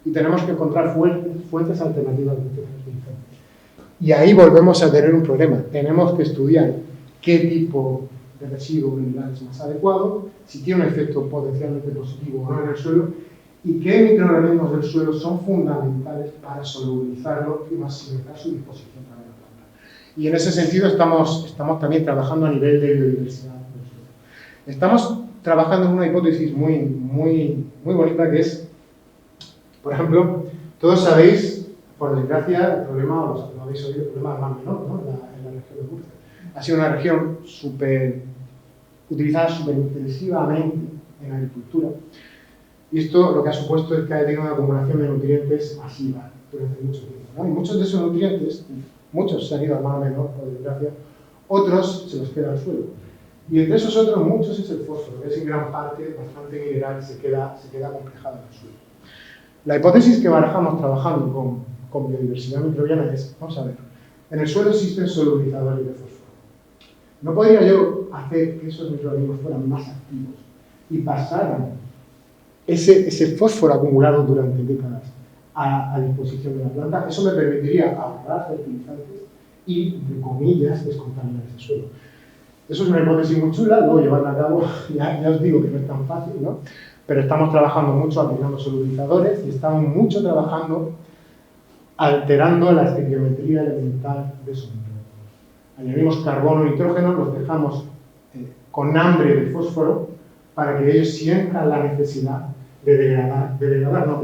Y tenemos que encontrar fuentes alternativas de este fertilizante. Y ahí volvemos a tener un problema. Tenemos que estudiar qué tipo de residuo mineral es más adecuado, si tiene un efecto potencialmente positivo o no en el suelo, y qué microorganismos del suelo son fundamentales para solubilizarlo y maximizar su disposición para la planta. Y en ese sentido estamos también trabajando a nivel de biodiversidad del suelo. Estamos trabajando en una hipótesis muy bonita que es, por ejemplo, todos sabéis, por desgracia, el problema, o lo habéis oído, el problema del Mar Menor, ¿no? en la región de Murcia. Ha sido una región utilizada súper intensivamente en la agricultura. Y esto lo que ha supuesto es que ha tenido una acumulación de nutrientes masiva durante mucho tiempo, ¿no? Y muchos de esos nutrientes, muchos se han ido al Mar Menor, por desgracia, otros se los queda al suelo. Y entre esos otros, muchos es el fósforo, que es en gran parte bastante mineral y se queda complejado en el suelo. La hipótesis que barajamos trabajando con biodiversidad microbiana es, vamos a ver, en el suelo existen solubilizadores de fósforo. ¿No podría yo hacer que esos microorganismos fueran más activos y pasaran ese fósforo acumulado durante décadas a disposición de la planta? Eso me permitiría ahorrar fertilizantes y, entre comillas, descontaminar ese suelo. Eso es una hipótesis muy chula, luego llevarla a cabo, ya os digo que no es tan fácil, ¿no? Pero estamos trabajando mucho aplicando solubilizadores y estamos mucho trabajando alterando la estequiometría elemental de esos microorganismos. Añadimos carbono y nitrógeno, los dejamos con hambre de fósforo para que ellos sientan la necesidad de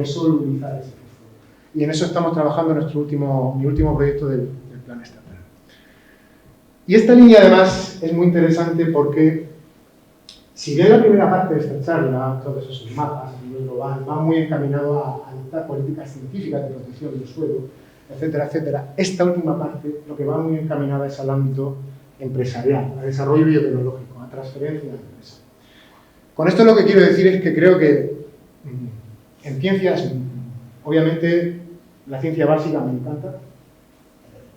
solubilizar ese fósforo. Y en eso estamos trabajando en mi último proyecto del Plan Estatal. Y esta línea además es muy interesante porque si bien la primera parte de esta charla, todos esos mapas a nivel global, va muy encaminado a adoptar políticas científicas de protección del suelo, etcétera, etcétera, esta última parte lo que va muy encaminada es al ámbito empresarial, a desarrollo biotecnológico, a transferencia de empresa. Con esto lo que quiero decir es que creo que en ciencias, obviamente la ciencia básica me encanta,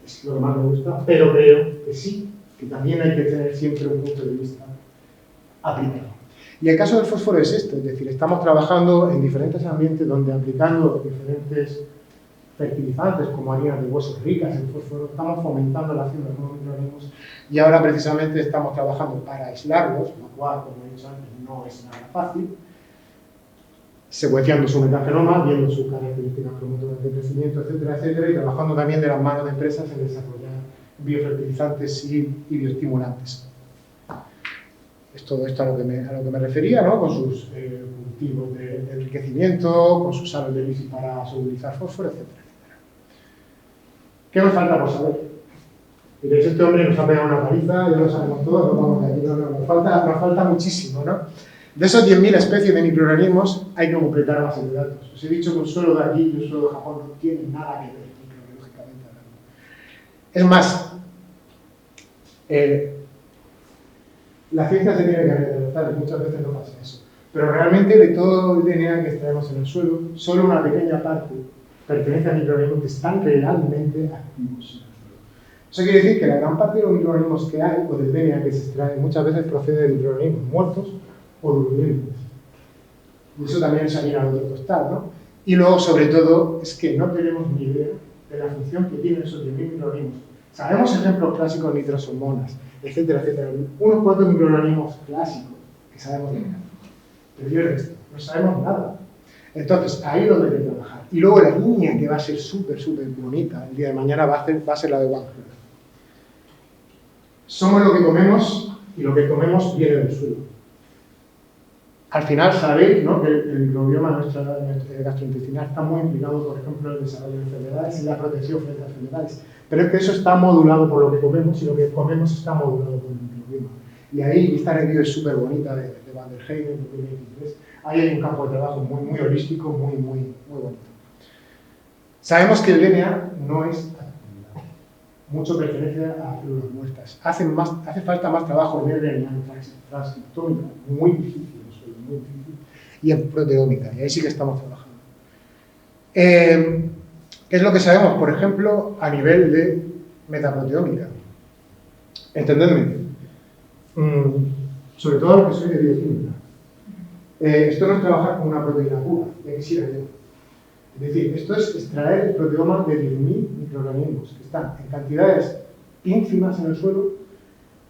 es lo que más me gusta, pero creo que sí, que también hay que tener siempre un punto de vista aplicado. Y el caso del fósforo es esto, es decir, estamos trabajando en diferentes ambientes donde aplicando diferentes fertilizantes como harinas de huesos ricas en fósforo, estamos fomentando la acción de algunos microorganismos y ahora precisamente estamos trabajando para aislarlos, lo cual, como he dicho antes, no es nada fácil, secuenciando su metagenoma, viendo sus características cromotómicas de crecimiento, etcétera, etcétera, y trabajando también de las manos de empresas en desarrollar biofertilizantes y bioestimulantes. Es todo esto a lo que me refería, ¿no? Con sus cultivos de enriquecimiento, con sus salos de bici para solubilizar fósforo, etcétera, etcétera. ¿Qué me falta por saber? Diréis, este hombre nos ha pegado una paliza, ya lo sabemos todos, no vamos de aquí, no, nos falta muchísimo, ¿no? De esos 10.000 especies de microorganismos hay que completar bases de datos. Os he dicho que un suelo de aquí y un suelo de Japón no tienen nada que ver microbiológicamente hablando. Es más, la ciencia se tiene que retractar y muchas veces no pasa eso. Pero realmente de todo el DNA que extraemos en el suelo, solo una pequeña parte pertenece a microorganismos que están realmente activos en el suelo. Eso quiere decir que la gran parte de los microorganismos que hay, o del DNA que se extrae, muchas veces procede de microorganismos muertos o durmientes. Y eso también se anida al otro costal, ¿no? Y luego, sobre todo, es que no tenemos ni idea de la función que tienen esos 10.000 microorganismos. Sabemos ejemplos clásicos de nitrosomonas, etcétera, etcétera. Unos cuantos microorganismos clásicos que sabemos de ellos. Pero yo el resto, no sabemos nada. Entonces, ahí es donde hay que trabajar. Y luego la línea que va a ser súper, súper bonita el día de mañana va a ser la de Wang. Somos lo que comemos y lo que comemos viene del suelo. Al final sabéis, ¿no?, que el microbioma nuestro gastrointestinal está muy implicado, por ejemplo, en el desarrollo de enfermedades y la protección frente a enfermedades. Pero es que eso está modulado por lo que comemos y lo que comemos está modulado por el microbioma. Y ahí esta review es súper bonita de Van der Heyden, de 2023. Ahí hay un campo de trabajo muy, muy holístico, muy bonito. Sabemos que el DNA no es actividad. Mucho pertenece a células muertas. Hace falta más trabajo en DNA en transcriptómica, muy difícil. Muy difícil, y en proteómica, y ahí sí que estamos trabajando. ¿Qué es lo que sabemos, por ejemplo, a nivel de metaproteómica? Entendedme, sobre todo lo que soy de bioquímica. Esto no es trabajar con una proteína pura, ya quisiera yo. Es decir, esto es extraer el proteoma de 10.000 microorganismos que están en cantidades ínfimas en el suelo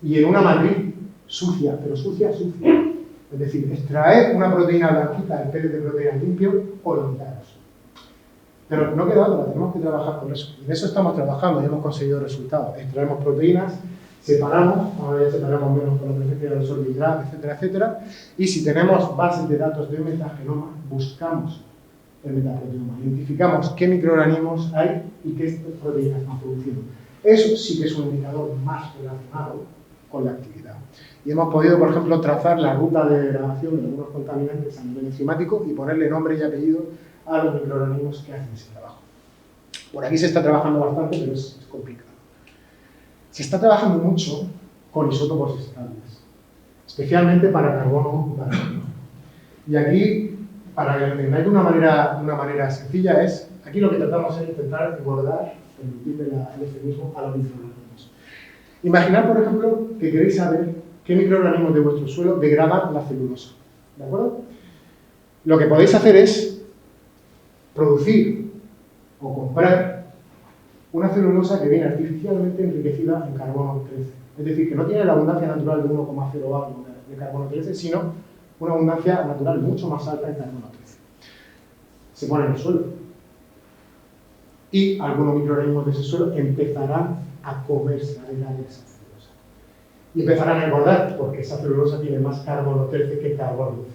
y en una matriz sucia, pero sucia. Es decir, extraer una proteína blanquita en vez de proteínas limpio o lo quitamos. Pero no queda otra, tenemos que trabajar con eso. Y en eso estamos trabajando y hemos conseguido resultados. Extraemos proteínas, separamos, ahora ya separamos menos con la presencia de los sorbihidratos, etcétera, etcétera. Y si tenemos bases de datos de metagenoma, buscamos el metaproteoma, identificamos qué microorganismos hay y qué proteínas están produciendo. Eso sí que es un indicador más relacionado con la actividad. Y hemos podido, por ejemplo, trazar la ruta de degradación de algunos contaminantes a nivel enzimático y ponerle nombre y apellido a los microorganismos que hacen ese trabajo. Por aquí se está trabajando bastante, pero es complicado. Se está trabajando mucho con isótopos estables, especialmente para carbono y para nitrógeno. Y aquí, para que lo entendáis de una manera sencilla, aquí lo que tratamos es intentar engordar, permitirle el eufemismo a los microorganismos. Imaginad, por ejemplo, que queréis saber qué microorganismos de vuestro suelo degradan la celulosa. ¿De acuerdo? Lo que podéis hacer es producir o comprar una celulosa que viene artificialmente enriquecida en carbono 13. Es decir, que no tiene la abundancia natural de 1,0 algo de carbono 13, sino una abundancia natural mucho más alta en carbono 13. Se pone en el suelo. Y algunos microorganismos de ese suelo empezarán a comerse, a heredar esa celulosa. Y empezarán a engordar, porque esa celulosa tiene más carbono 13 que carbono 12.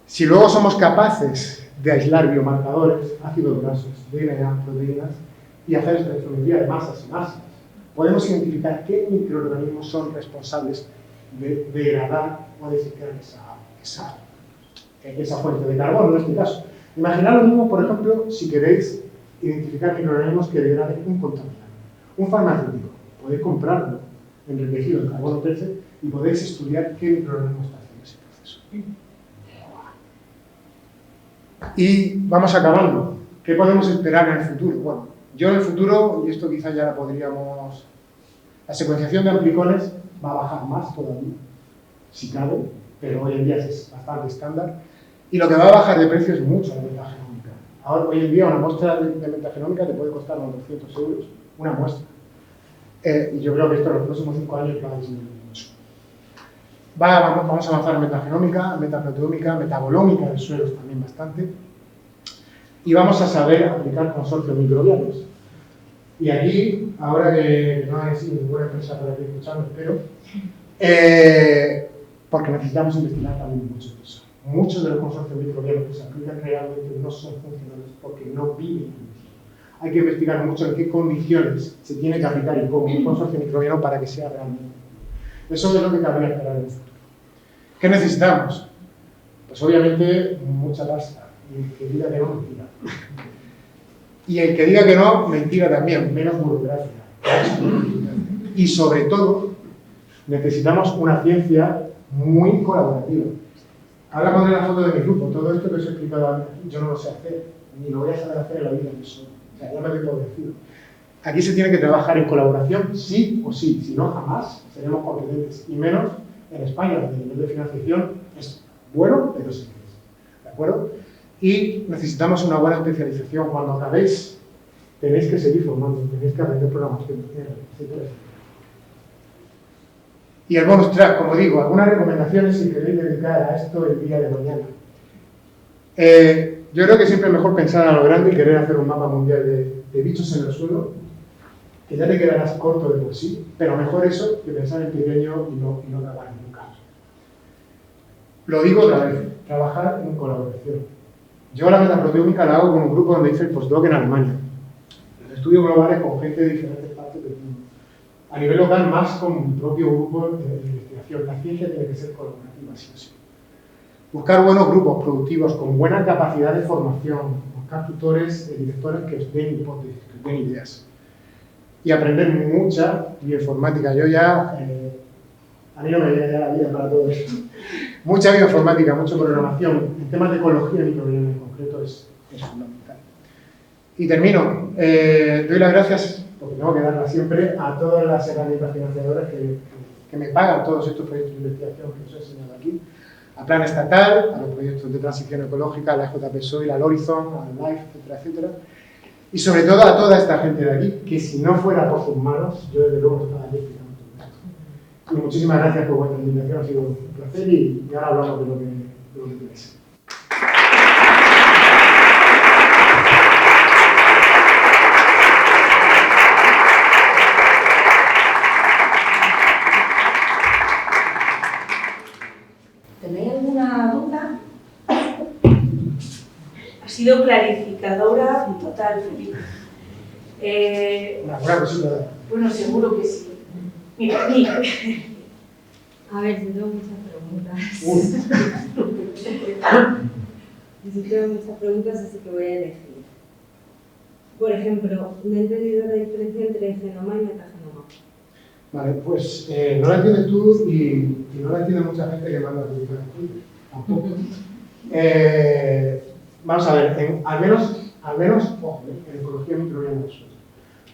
Si luego somos capaces de aislar biomarcadores, ácidos grasos, DNA, proteínas, y hacer espectrometría de masas y masas, podemos identificar qué microorganismos son responsables de degradar o de secretar esa fuente de carbono, en este caso. Imaginad lo mismo, por ejemplo, si queréis identificar microorganismos que degraden un contaminante. Un farmacéutico, podéis comprarlo enriquecido en carbono 13 y podéis estudiar qué microorganismo está haciendo ese proceso. Y vamos acabando. ¿Qué podemos esperar en el futuro? Bueno, yo en el futuro, y esto quizás ya la podríamos... La secuenciación de amplicones va a bajar más todavía, si cabe, pero hoy en día es bastante estándar. Y lo que va a bajar de precio es mucho la metagenómica. Ahora, hoy en día una muestra de metagenómica te puede costar unos 200 euros, una muestra. Y yo creo que esto en los próximos 5 años va a disminuir mucho. Vamos a avanzar en metagenómica, metaproteómica, metabolómica de suelos también bastante. Y vamos a saber aplicar consorcios microbianos. Y aquí, ahora que no hay ninguna empresa por aquí escuchando, espero, porque necesitamos investigar también mucho de eso. Muchos de los consorcios microbianos que se aplican realmente no son funcionales porque no viven en ellos. Hay que investigar mucho en qué condiciones se tiene que aplicar y cómo un consorcio microbiano para que sea realmente. Eso es lo que cabría esperar en el futuro. ¿Qué necesitamos? Pues obviamente mucha pasta. Y el que diga que no, mentira. Y el que diga que no, mentira también, menos burocracia. Y sobre todo, necesitamos una ciencia muy colaborativa. Ahora pondré la foto de mi grupo. Todo esto que os he explicado antes, yo no lo sé hacer, ni lo voy a saber hacer en la vida yo solo. O sea, ya me doy por vencido. Aquí se tiene que trabajar en colaboración, sí o sí. Si no, jamás seremos competentes. Y menos en España, donde el nivel de financiación es bueno, pero sí que es. ¿De acuerdo? Y necesitamos una buena especialización. Cuando acabéis, tenéis que seguir formando, tenéis que aprender programación, etcétera. Y el bonus track, como digo, algunas recomendaciones si queréis dedicar a esto el día de mañana. Yo creo que siempre es mejor pensar a lo grande y querer hacer un mapa mundial de bichos en el suelo, que ya te quedarás corto de por sí, pero mejor eso que pensar en pequeño y no acabar nunca. Lo digo otra vez, trabajar en colaboración. Yo la metaproteómica la hago con un grupo donde hice el postdoc en Alemania. Los estudios globales con gente de diferentes partes del mundo. A nivel local, más con mi propio grupo de investigación. La ciencia tiene que ser colaborativa, sí o sí. Buscar buenos grupos productivos con buena capacidad de formación. Buscar tutores, directores que os den hipótesis, que os den ideas. Y aprender mucha bioinformática. Yo ya... a mí no me llega ya la vida para todo esto. Mucha bioinformática, mucha programación. En temas de ecología microbiana en concreto es fundamental. Y termino. Doy las gracias, porque tengo que darlas siempre, a todas las herramientas financiadoras que me pagan todos estos proyectos de investigación que os he enseñado aquí. Al Plan Estatal, a los proyectos de transición ecológica, a la JP Soil, al Horizon, al LIFE, etcétera, etcétera. Y sobre todo a toda esta gente de aquí, que si no fuera por sus manos, yo desde luego no estaba aquí explicando todo esto. Y muchísimas gracias por vuestra invitación, ha sido un placer y ahora hablamos de lo que queréis. ¿Tenéis alguna duda? Ha sido clarificadora total, Felipe. Una cosita. Bueno, seguro que sí. Mira. A ver, yo tengo muchas preguntas. Yo tengo muchas preguntas, así que voy a elegir. Por ejemplo, no he entendido la diferencia entre genoma y metagenoma. Vale, pues no la entiendes tú y no la entiende mucha gente que manda a publicar estudios. Tampoco. Vamos a ver, al menos, ojo, en ecología microbiana del suelo.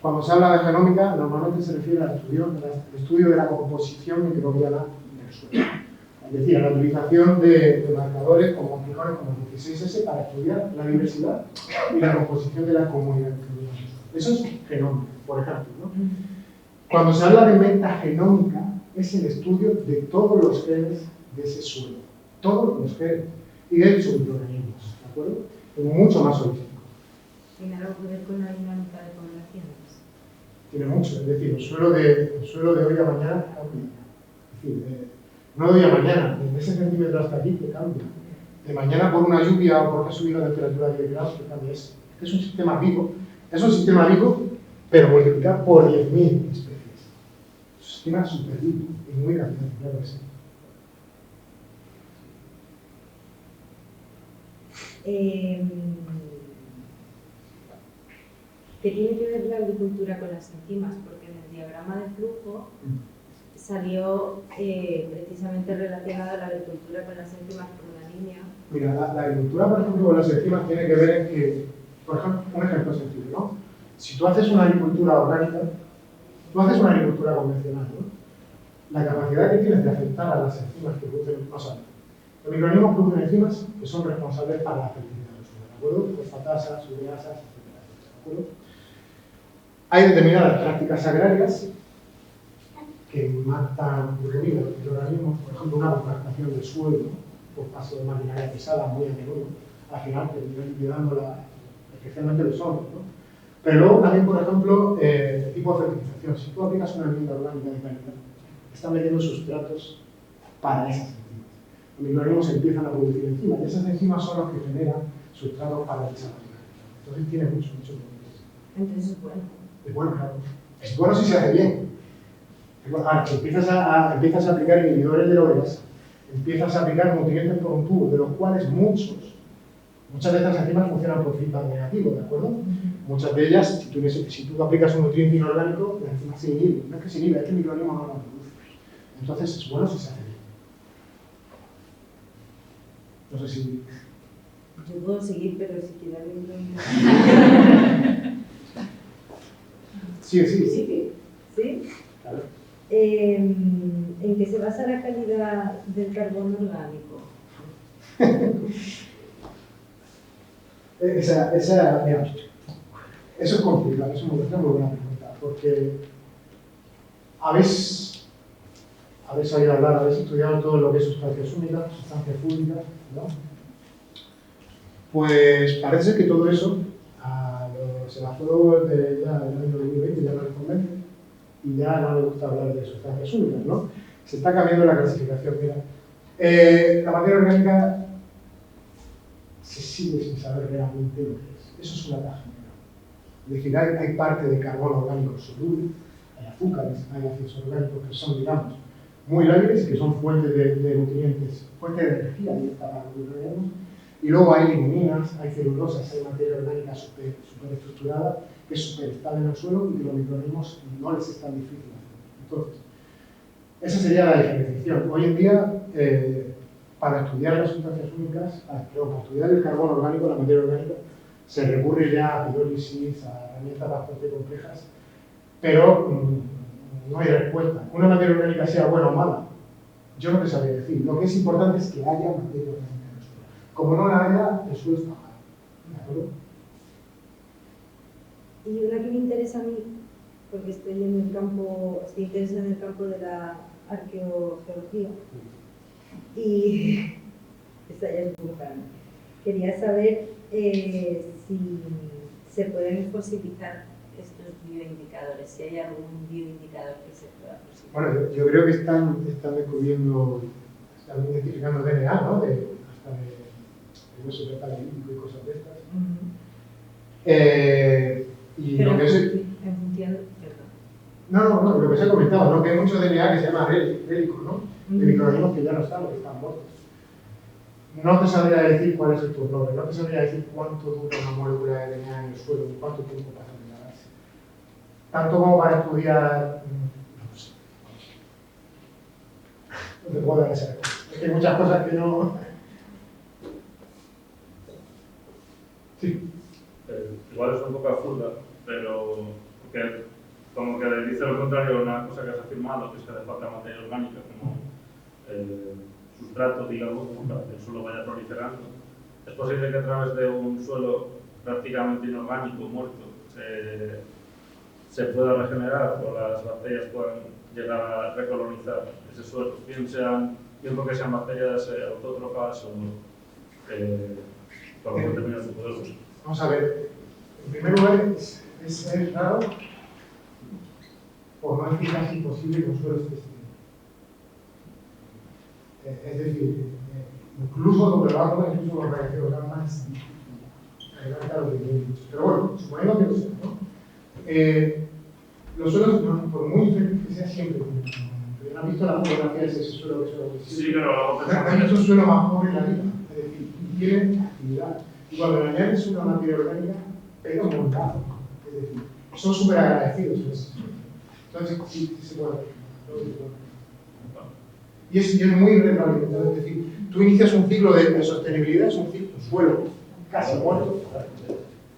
Cuando se habla de genómica, normalmente se refiere al estudio de la composición microbiana del suelo. Es decir, a la utilización de marcadores como amplicones como el 16S para estudiar la diversidad y la composición de la comunidad microbiana. Eso es genómica, por ejemplo, ¿no? Cuando se habla de metagenómica, es el estudio de todos los genes de ese suelo, todos los genes, y de sus microorganismos, ¿de acuerdo? Es mucho más holístico. ¿Tiene algo que ver con la dinámica de poblaciones? Tiene mucho, es decir, el suelo de hoy a mañana cambia. Es decir, no de hoy a mañana, de ese centímetro hasta aquí que cambia. De mañana por una lluvia o porque ha subido la temperatura de 10 grados que cambia. Es un sistema vivo. Es un sistema vivo, pero multiplicado por 10.000 especies. Es un sistema súper vivo y muy cambiante, claro que sí. ¿Qué tiene que ver la agricultura con las enzimas? Porque en el diagrama de flujo salió precisamente relacionado la agricultura con las enzimas por una línea. Mira, la agricultura, por ejemplo, con las enzimas tiene que ver en que, por ejemplo, un ejemplo sencillo, ¿no? Si tú haces una agricultura orgánica, tú haces una agricultura convencional, ¿no? La capacidad que tienes de afectar a las enzimas que producen, no sabes. Los microorganismos producen enzimas que son responsables para la fertilidad del suelo, ¿de acuerdo? Fosfatasas, ureasas, etcétera, ¿de acuerdo? Hay determinadas prácticas agrarias que matan los microorganismos, por ejemplo, una compactación del suelo, por paso de maquinaria pesada muy a menudo, al final termina liquidando especialmente los hongos, ¿no? Pero luego también, por ejemplo, el tipo de fertilización. Si tú aplicas una enmienda orgánica de calidad, están metiendo sustratos para esas enzimas. Los microorganismos empiezan a producir enzimas y esas enzimas son las que generan sustratos para dicha máquina. Entonces tiene mucho interés. Entonces es bueno. Es bueno, claro. Es bueno si se hace bien. Empiezas a aplicar inhibidores de la ureasa, empiezas a aplicar nutrientes por un tubo, de los cuales muchas de estas enzimas funcionan por feedback negativo, ¿de acuerdo? Muchas de ellas, si tú aplicas un nutriente inorgánico, la enzima se inhibe. No es que se inhibe, es que el microorganismo no lo produce. Entonces es bueno si se hace bien. No sé si... Yo puedo seguir, pero si quieres alguien Sí. ¿Sí? Claro. ¿En qué se basa la calidad del carbono orgánico? Mira, eso es complicado, es una muy buena pregunta, porque habéis oído hablar, habéis estudiado todo lo que es sustancias únicas, sustancias públicas, ¿no? Pues parece que todo eso, a los semáforos del año 2020 ya no les convence y ya no les gusta hablar de sustancias únicas, ¿no? Se está cambiando la clasificación, mira. La materia orgánica se sigue sin saber realmente lo que es. Eso es una caja negra. Es decir, hay parte de carbono orgánico soluble, hay azúcares, hay ácidos orgánicos que son, digamos, muy lábiles y que son fuentes de nutrientes, fuentes de energía directa para los microorganismos. Y luego hay ligninas, hay celulosas, hay materia orgánica súper estructurada, que es súper estable en el suelo y que los microorganismos no les es tan difícil hacer. Entonces, esa sería la diferenciación. Hoy en día, para estudiar las sustancias únicas, para estudiar el carbono orgánico, la materia orgánica, se recurre ya a pirólisis, a herramientas bastante complejas, pero no hay respuesta. Una materia orgánica sea buena o mala, yo no te sabría decir. Lo que es importante es que haya materia orgánica en el suelo. Como no la haya, el suelo está mal. ¿De acuerdo? Y una que me interesa a mí, porque estoy interesada en el campo de la arqueogeología, y esta ya es un poco para mí. Quería saber si se pueden fosilizar estos bioindicadores, si hay algún bioindicador que se pueda fosilizar. Bueno, yo creo que están descubriendo, están identificando DNA, ¿no? Hasta de hueso metalítico y cosas de estas. Y pero lo que en función, perdón. No, lo que se ha comentado, ¿no? Que hay mucho DNA que se llama rélico, ¿no? De microorganismos que ya no están, que están muertos. No te sabría decir cuál es el turnover, no te sabría decir cuánto dura una molécula de DNA en el suelo, ni cuánto tiempo pasa en degradarse. Tanto como para estudiar, no sé. No te puedo dar esa respuesta. Es que hay muchas cosas que no... Sí. Igual es un poco absurda, pero porque como que dice lo contrario a una cosa que has afirmado, que es que hace falta materia orgánica como sustrato, digamos, para que el suelo vaya proliferando. Es posible que a través de un suelo prácticamente inorgánico, muerto, se pueda regenerar o las bacterias puedan llegar a recolonizar ese suelo, bien que sean bacterias autótrofas o por determinados tipos de uso. Vamos a ver, en primer lugar es raro, por no decir casi imposible, que un suelo esté estéril. Es decir, incluso comprobando, incluso con reactivos más pero bueno, suponiendo que lo sea, ¿no? Los suelos, por muy diferentes que sea, siempre tienen. ¿Han visto las fotografías de ese suelo que suelo decir? Sí, pero hay muchos suelos más pobres en la vida, es decir, tienen actividad. Y cuando le añades una materia orgánica, pega un montazo. Es decir, son súper agradecidos en ese sentido. Entonces, sí se puede hacer. Y es muy retroalimentado, es decir, tú inicias un ciclo de sostenibilidad, es un ciclo suelo casi muerto,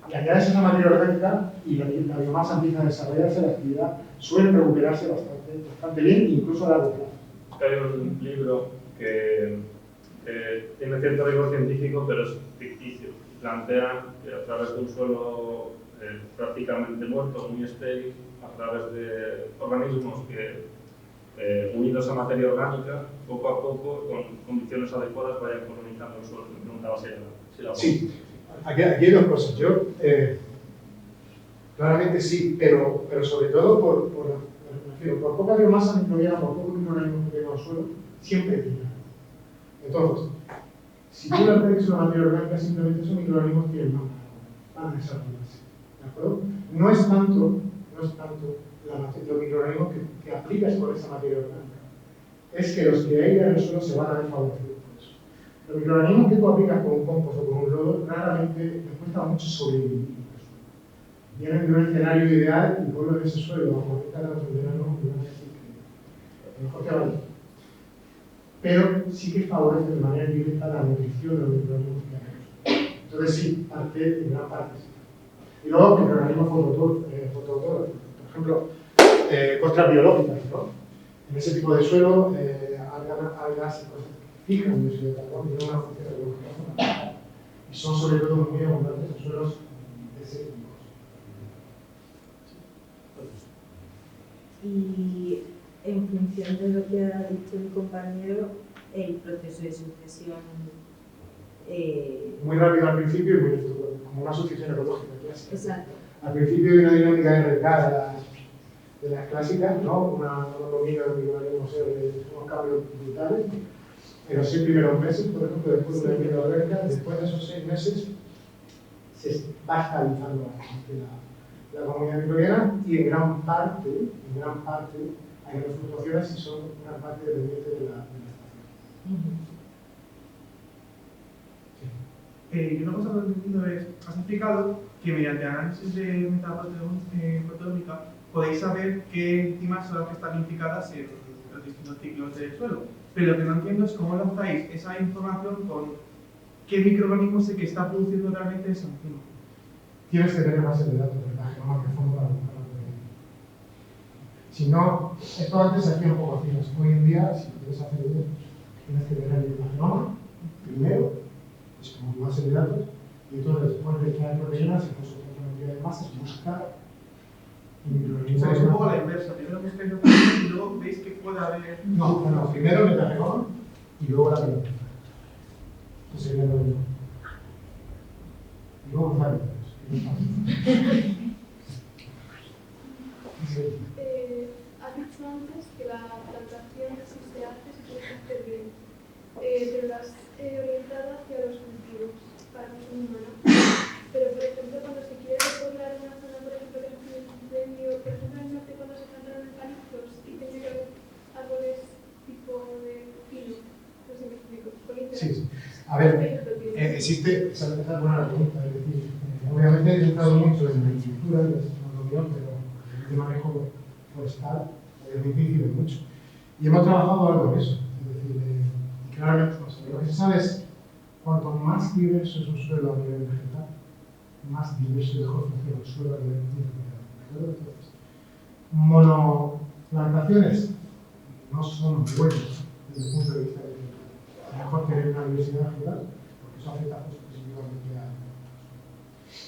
y añades esa materia orgánica y la biomasa empieza a desarrollarse, la actividad suele recuperarse bastante bien, incluso a largo plazo. Hay un libro que tiene cierto rigor científico, pero es ficticio. Plantea que a través de un suelo prácticamente muerto, muy estéril, a través de organismos que unidos a materia orgánica, poco a poco, con condiciones adecuadas, vayan colonizando el suelo. Me preguntaba si la sí, aquí hay dos cosas. Yo, claramente sí, pero sobre todo por poca biomasa microbiana, por poco microorganismo que tenga el suelo, siempre tiene. Entonces, si tú le apliques una materia orgánica, simplemente esos microorganismos tienen más, van a desarrollarse. ¿De acuerdo? No es tanto los microorganismos que aplicas con esa materia orgánica. Es que los que hay en el suelo se van a ver favorecidos por eso. Los microorganismos que tú aplicas con un compost o con un lodo, raramente les cuesta mucho sobrevivir. Vienen de un escenario ideal y vuelven a ese suelo a 40 grados de verano y van a decir que mejor que vale. Pero sí que favorece de manera indirecta la nutrición de los microorganismos que hay. Entonces sí, en gran parte sí. Y luego microorganismos fotoautógrafos, por ejemplo, costras biológicas, ¿no? En ese tipo de suelo, algas y cosas que fijan dióxido de carbono y tienen una función ecológica. Y son sobre todo muy abundantes en suelos de ese tipo. Y en función de lo que ha dicho mi compañero, el proceso de sucesión. Muy rápido al principio y muy lento, como una sucesión ecológica clásica. Exacto. Al principio hay una dinámica RK de las clásicas, ¿no? Una monotomía de microorganismos, unos cambios brutales. En los 6 primeros meses, por ejemplo, después de una enmienda orgánica, después de esos 6 meses, se va estabilizando la comunidad microbiana y en gran parte hay unas fluctuaciones y son una parte dependiente de la estación. Yo una cosa que he entendido es, has explicado que mediante análisis de metaproteómica podéis saber qué enzimas son las que están implicadas en los distintos ciclos del suelo. Pero lo que no entiendo es cómo lanzáis esa información con qué microorganismo es el que está produciendo realmente esa enzima. Tienes que tener bases de datos de la genoma que forman para buscar la proteína. Si no, esto antes se hacía un poco así. Hoy en día, si quieres hacer bien, tienes que tener la genoma primero, es como base de datos, y entonces después de extraer proteínas, incluso con una cantidad de masas, buscar microorganismos. O sea, es un poco la inversa. Primero buscáis la proteína y luego veis que puede haber. No, primero el metagenoma y luego la proteína. Eso sería lo mismo. Y luego los hábitos. Has dicho antes que la plantación sí se hace, se puede hacer bien, pero las orientada hacia los cultivos para consumo humano. Pero, por ejemplo, cuando se quiere repoblar una zona, por ejemplo, que es un incendio, por ejemplo, en el norte, cuando se plantan eucaliptos y tiene que haber árboles tipo de pino, no sé si me explico. Sí. A ver, existe, esa es buena pregunta, es decir, obviamente he entrado mucho en la agricultura, en la economía, pero el manejo forestal es muy difícil mucho. Y hemos trabajado algo en eso, es decir, claramente, lo que se sabe es cuanto más diverso es un suelo a nivel vegetal, más diverso y mejor funciona el suelo a nivel nutricional. Entonces, monoplantaciones no son buenas desde el punto de vista de es mejor tener una diversidad general, porque eso afecta positivamente a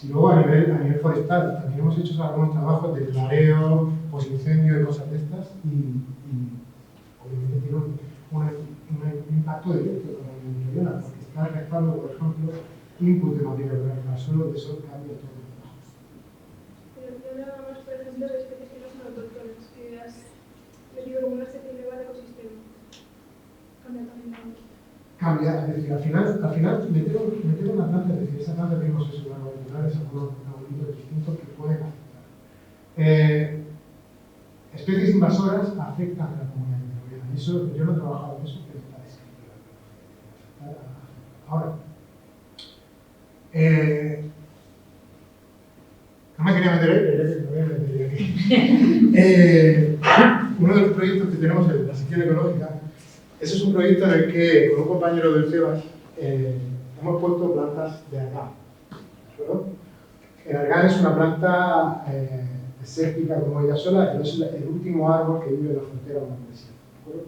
Y luego a nivel forestal, también hemos hecho algunos trabajos de clareo, posincendio y cosas de estas, y obviamente tiene un impacto directo en la microbiota, porque está afectando, por ejemplo, input de materia orgánica al suelo, de eso cambia todo. Yo hablaba más, por ejemplo, de especies que no son autóctonas, que has metido como una especie nueva de ecosistema. Cambia también la onda. Cambia, es decir, al final meter una planta, es decir, esa planta tenemos esos auriculares, algunos metabolitos distintos que pueden afectar. Especies invasoras afectan a la comunidad microbiana. Y eso, yo no he trabajado en eso, pero está descrito. Ahora, no me quería meter ahí, pero me voy a meter aquí. Uno de los proyectos que tenemos en la sección ecológica, ese es un proyecto en el que, con un compañero del CEBAS, hemos puesto plantas de argán. ¿De acuerdo? El argán es una planta desértica como ella sola, pero es el último árbol que vive en la frontera con la Indonesia. ¿De acuerdo?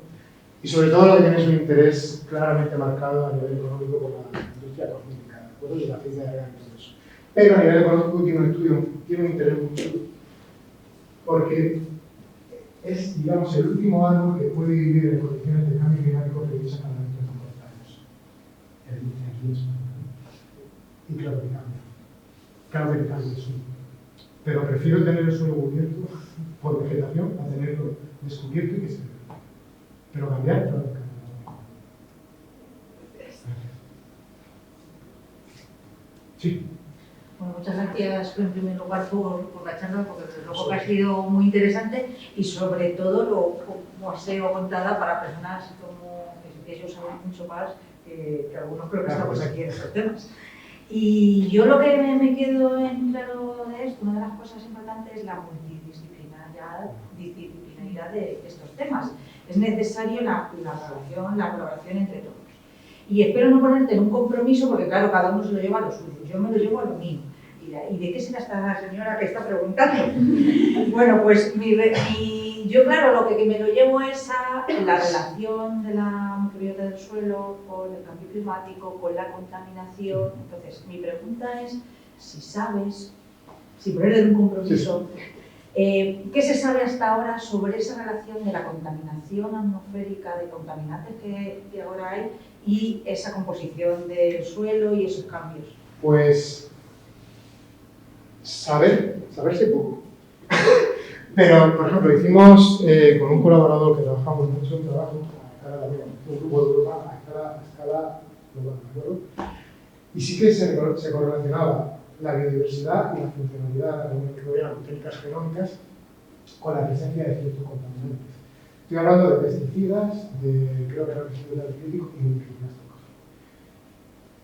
Y sobre todo lo que tiene es un interés claramente marcado a nivel económico por la industria cosmética, ¿de acuerdo? Y el aceite de argán y todo eso. Pero a nivel económico tiene un interés muy chulo, porque es, digamos, el último árbol que puede vivir en condiciones de cambio climático previstas para dentro de 50 años. Aquí en España. Y claro que cambia. Claro que cambia el suelo. Pero prefiero tener el suelo cubierto por vegetación a tenerlo descubierto y que se vea. Pero cambiar, claro que cambia. Sí. Bueno, muchas gracias en primer lugar por la charla, porque desde luego que ha sido muy interesante y sobre todo, como os he contado, para personas como que ellos saben mucho más que algunos creo que estamos aquí en estos temas. Y yo lo que me quedo en claro de esto, una de las cosas importantes es la multidisciplinaridad de estos temas. Es necesario la colaboración entre todos. Y espero no ponerte en un compromiso, porque claro, cada uno se lo lleva a lo suyo, yo me lo llevo a lo mío. ¿Y de qué será esta señora que está preguntando? Bueno, pues yo claro, lo que me lo llevo es a la relación de la microbiota del suelo con el cambio climático, con la contaminación. Entonces, mi pregunta es, si sabes, si ponerle en un compromiso, ¿qué se sabe hasta ahora sobre esa relación de la contaminación atmosférica, de contaminantes que ahora hay, y esa composición del suelo y esos cambios? Pues saberse poco. Pero, por ejemplo, hicimos con un colaborador que trabajamos mucho en trabajo, a escala también, un grupo de Europa, a escala global, ¿de acuerdo? Y sí que se correlacionaba la biodiversidad y la funcionalidad de la comunidad microbiana con técnicas genómicas con la presencia de ciertos contaminantes. Estoy hablando de pesticidas, creo que era residuos de críticos y microplásticos.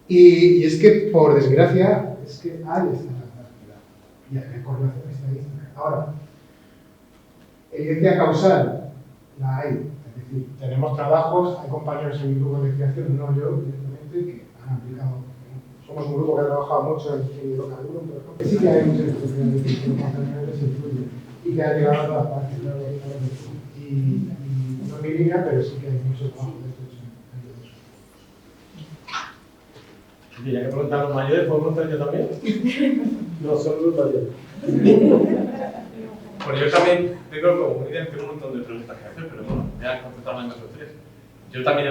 Y es que, por desgracia, es que hay esta transversalidad y hay correlación estadística. Ahora, evidencia causal la hay. Es decir, tenemos trabajos, hay compañeros en mi grupo de investigación, no yo, evidentemente, que han aplicado. Somos un grupo que ha trabajado mucho en hidrocarburos, por ejemplo, que sí que hay muchas estructuras de que los contaminantes influyen y que ha llegado a todas partes, claro, y no en mi línea, pero sí que hay mucho trabajo de estos en eso. Y ya que preguntan los mayores, ¿puedo preguntar yo también? No, son los mayores. Bueno, yo también tengo un montón de preguntas que hacer, pero bueno, voy a contestarme en esos tres. Yo también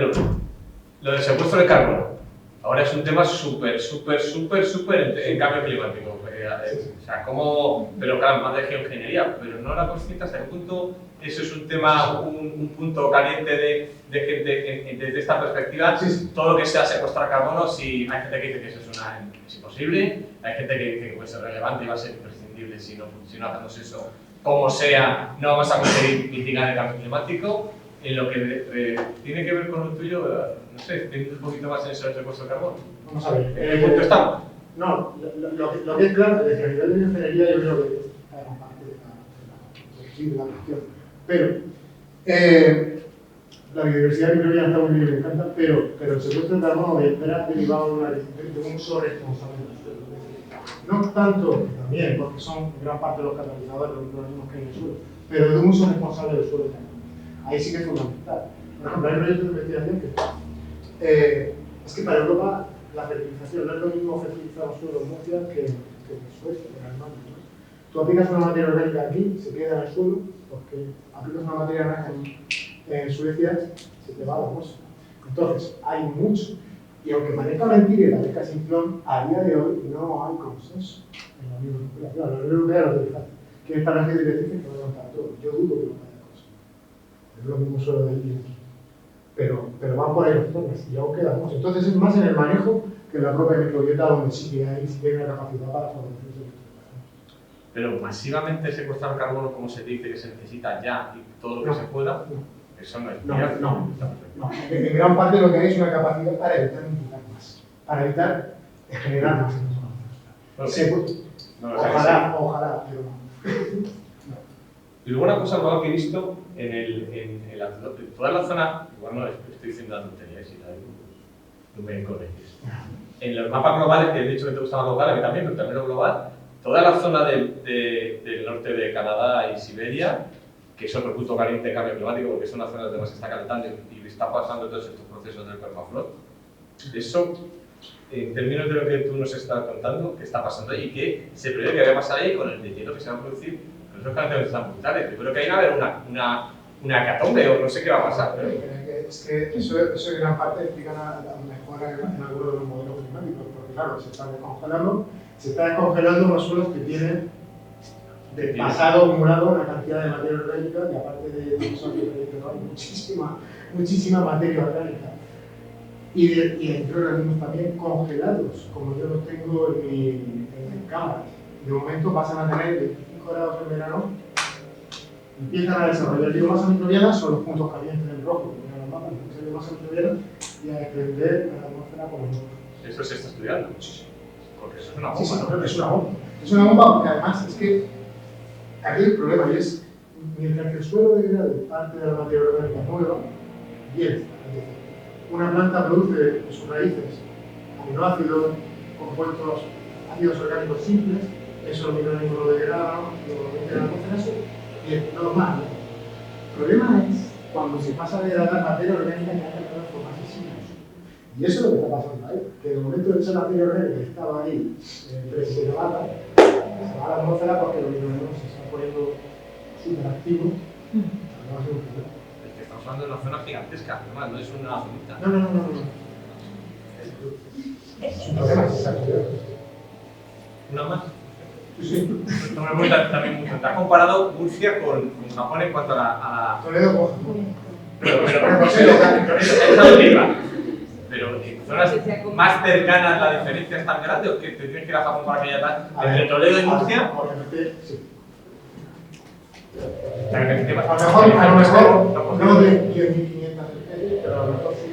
lo del secuestro de carbono. Ahora es un tema súper en cambio climático. O sea, pero claro, más de geoingeniería, pero no la consciente hasta qué punto eso es un tema, un punto caliente de gente desde esta perspectiva. Sí. Todo lo que sea secuestrar carbono, si hay gente que dice que eso es imposible, hay gente que dice que puede ser relevante y va a ser imprescindible si no hacemos eso como sea, no vamos a conseguir mitigar el cambio climático. En lo que tiene que ver con lo tuyo, no sé, ¿tienes un poquito más en eso del secuestro de carbono? Vamos a ver. ¿En qué punto estamos? No, lo que es claro es que a nivel de ingeniería yo creo que está en parte de la cuestión. Pero la biodiversidad microbiana está muy bien, me encanta, pero el secuestro de carbono era derivado de un uso responsable del suelo. No tanto, también, porque son gran parte de los catalizadores, los microorganismos que hay en el suelo, pero de un uso responsable del suelo también. Ahí sí que es fundamental. Por ejemplo, hay proyectos de investigación que es que para Europa la fertilización no es lo mismo fertilizar un suelo en Murcia que que en Suecia, en Alemania, ¿no? Tú aplicas una materia orgánica aquí, se queda en el suelo, porque aplicas una materia naranja en Suecia, se te va la atmósfera. Entonces, hay mucho. Y aunque parezca mentira y parezca simplón, a día de hoy no hay consenso en la Unión Europea. Claro, la Unión Europea lo que dice, que establecer directrices que vayan para todo. Yo dudo que no haya cosas. Es lo mismo suelo decir aquí. Pero van por ahí los temas y aún queda mucho. Entonces es más en el manejo que en la propia microbiota, donde sí que hay una capacidad para favorecer ese tipo de cosas. Pero masivamente secuestrar carbono, como se dice que se necesita ya, y todo lo que se pueda, eso no es viable. No. En gran parte lo que hay es una capacidad para evitar implicar más, para evitar generar más. Ojalá, pero no. Y luego una cosa nueva que he visto en toda la zona, igual no estoy diciendo la tontería, si la digo, no me corriges. En los mapas globales, que he dicho que te gustaba global, a mí también, pero también lo global, toda la zona del norte de Canadá y Siberia, que es otro punto caliente de cambio climático, porque es una zona donde se está calentando y está pasando todos estos procesos del permafrost. Eso, en términos de lo que tú nos estás contando, ¿qué está pasando ahí? Y qué se prevé que vaya a pasar ahí con el deshielo que se va a producir con esos calentamientos tan brutales. Yo creo que ahí va a haber una hecatombe o no sé qué va a pasar. Pero... Es que eso en gran parte explica la mejora en algunos de los modelos climáticos, porque claro, se está descongelando unos suelos que tienen de pasado acumulado una cantidad de materia orgánica, y aparte de eso hay muchísima materia orgánica. Y de microorganismos también congelados, como yo los tengo en mi cámara. De momento pasan a tener 25 grados en verano, empiezan a desarrollar biomasa microbiana, son los puntos calientes en rojo, que los mapas, mucha biomasa microbiana, y a desprender la atmósfera como nosotros. Eso se está estudiando. Porque eso es una bomba. Sí, ¿no? Es una bomba. Es una bomba porque además es que aquí el problema es, mientras que el suelo degrade parte de la materia orgánica nueva, bien, una planta produce de sus raíces aminoácidos, compuestos, ácidos orgánicos simples, eso los microorganismos lo degradan, lo meten a la atmósfera, bien, normal. El problema es cuando se pasa de degradar materia orgánica que ha cambiado por más de siglos. Y eso es lo que está pasando ahí, que en el momento de esa materia orgánica que estaba ahí, se levanta, se va a la atmósfera porque los microorganismos se están poniendo súper activos. Estamos hablando de una zona gigantesca, no es una zonita. No. Es un problema, ¿Una más? Sí. También mucho. ¿Te has comparado Murcia con Japón en cuanto a la... Toledo, pero en zonas más cercanas la diferencia es tan grande o que te tienes que ir a Japón para que haya tal. Entre Toledo y Murcia. Obviamente, sí. A lo mejor no de 10.500 especies, pero a lo mejor sí.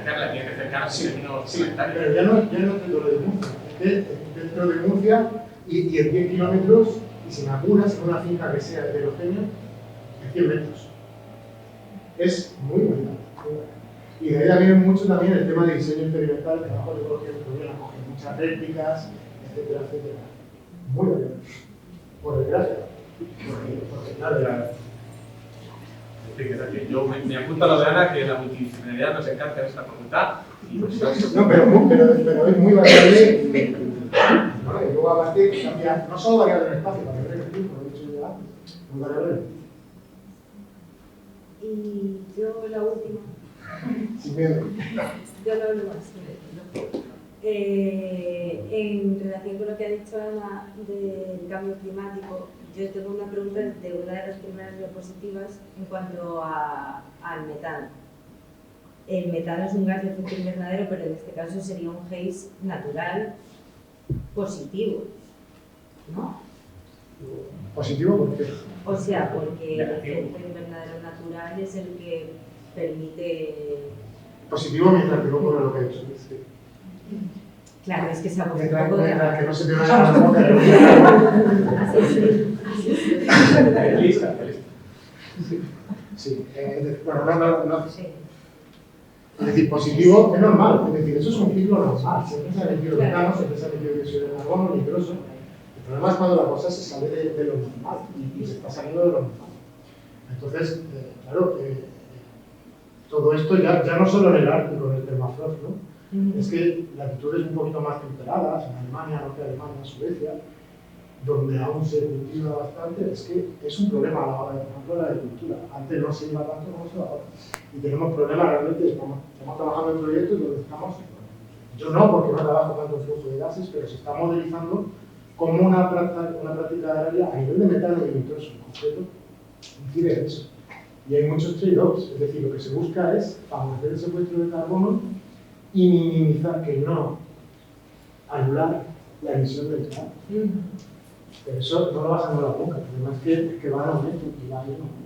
La tiene cercana sí, sí, pero ya no es dentro de Murcia, es dentro de Murcia y en 10 kilómetros, y sin apuras, en una finca que sea heterogénea, en 100 metros. Es muy bonita. Y de ahí viene mucho también el tema de diseño experimental, que abajo de ecología microbiana coge muchas réplicas, etcétera. Muy bonito. Por desgracia. Porque claro, yo me apunto a lo de Ana, que la multidisciplinaridad nos encanta en esta facultad. No, pero es muy variable. Bueno, y luego aparte cambia, no solo variable en el espacio, también en el tiempo, lo he dicho ya antes, muy variable. Y yo la última. Sin miedo. Yo no hablo más. En relación con lo que ha dicho Ana del cambio climático, yo tengo una pregunta de una de las primeras diapositivas en cuanto al metano. El metano es un gas de efecto invernadero, pero en este caso sería un haze natural positivo, ¿no? ¿Positivo por qué? O sea, porque el efecto invernadero natural es el que permite... Positivo mientras que no ocurre lo que he dicho. Claro, es que se ha puesto un Mientras poco de... que no se te vaya la boca. Lista. Sí, bueno, no. Es decir, positivo es normal, es decir, eso es un ciclo normal. Siempre se ha metido metano, siempre se ha metido dióxido de carbono, nitroso. El problema es cuando la cosa se sale de lo normal y se está saliendo de lo normal. Entonces, claro, todo esto ya no solo en el Ártico, en el permafrost, ¿no? Es que latitudes un poquito más temperadas, en Alemania, norte de Alemania, Suecia, donde aún se cultiva bastante, es que es un problema a la hora de, por ejemplo, la agricultura. Antes no se iba tanto como se va ahora. Y tenemos problemas realmente, estamos trabajando en proyectos donde estamos, yo no, porque no trabajo tanto en flujo de gases, pero se está modelizando como una práctica agraria a nivel de metano y nitroso en concreto, incide en eso. Y hay muchos trade-offs, es decir, lo que se busca es favorecer el secuestro de carbono y minimizar, que no anular la emisión del carbono. Pero eso no lo vas a anular nunca, el problema es que va en aumento y va a ir en aumento.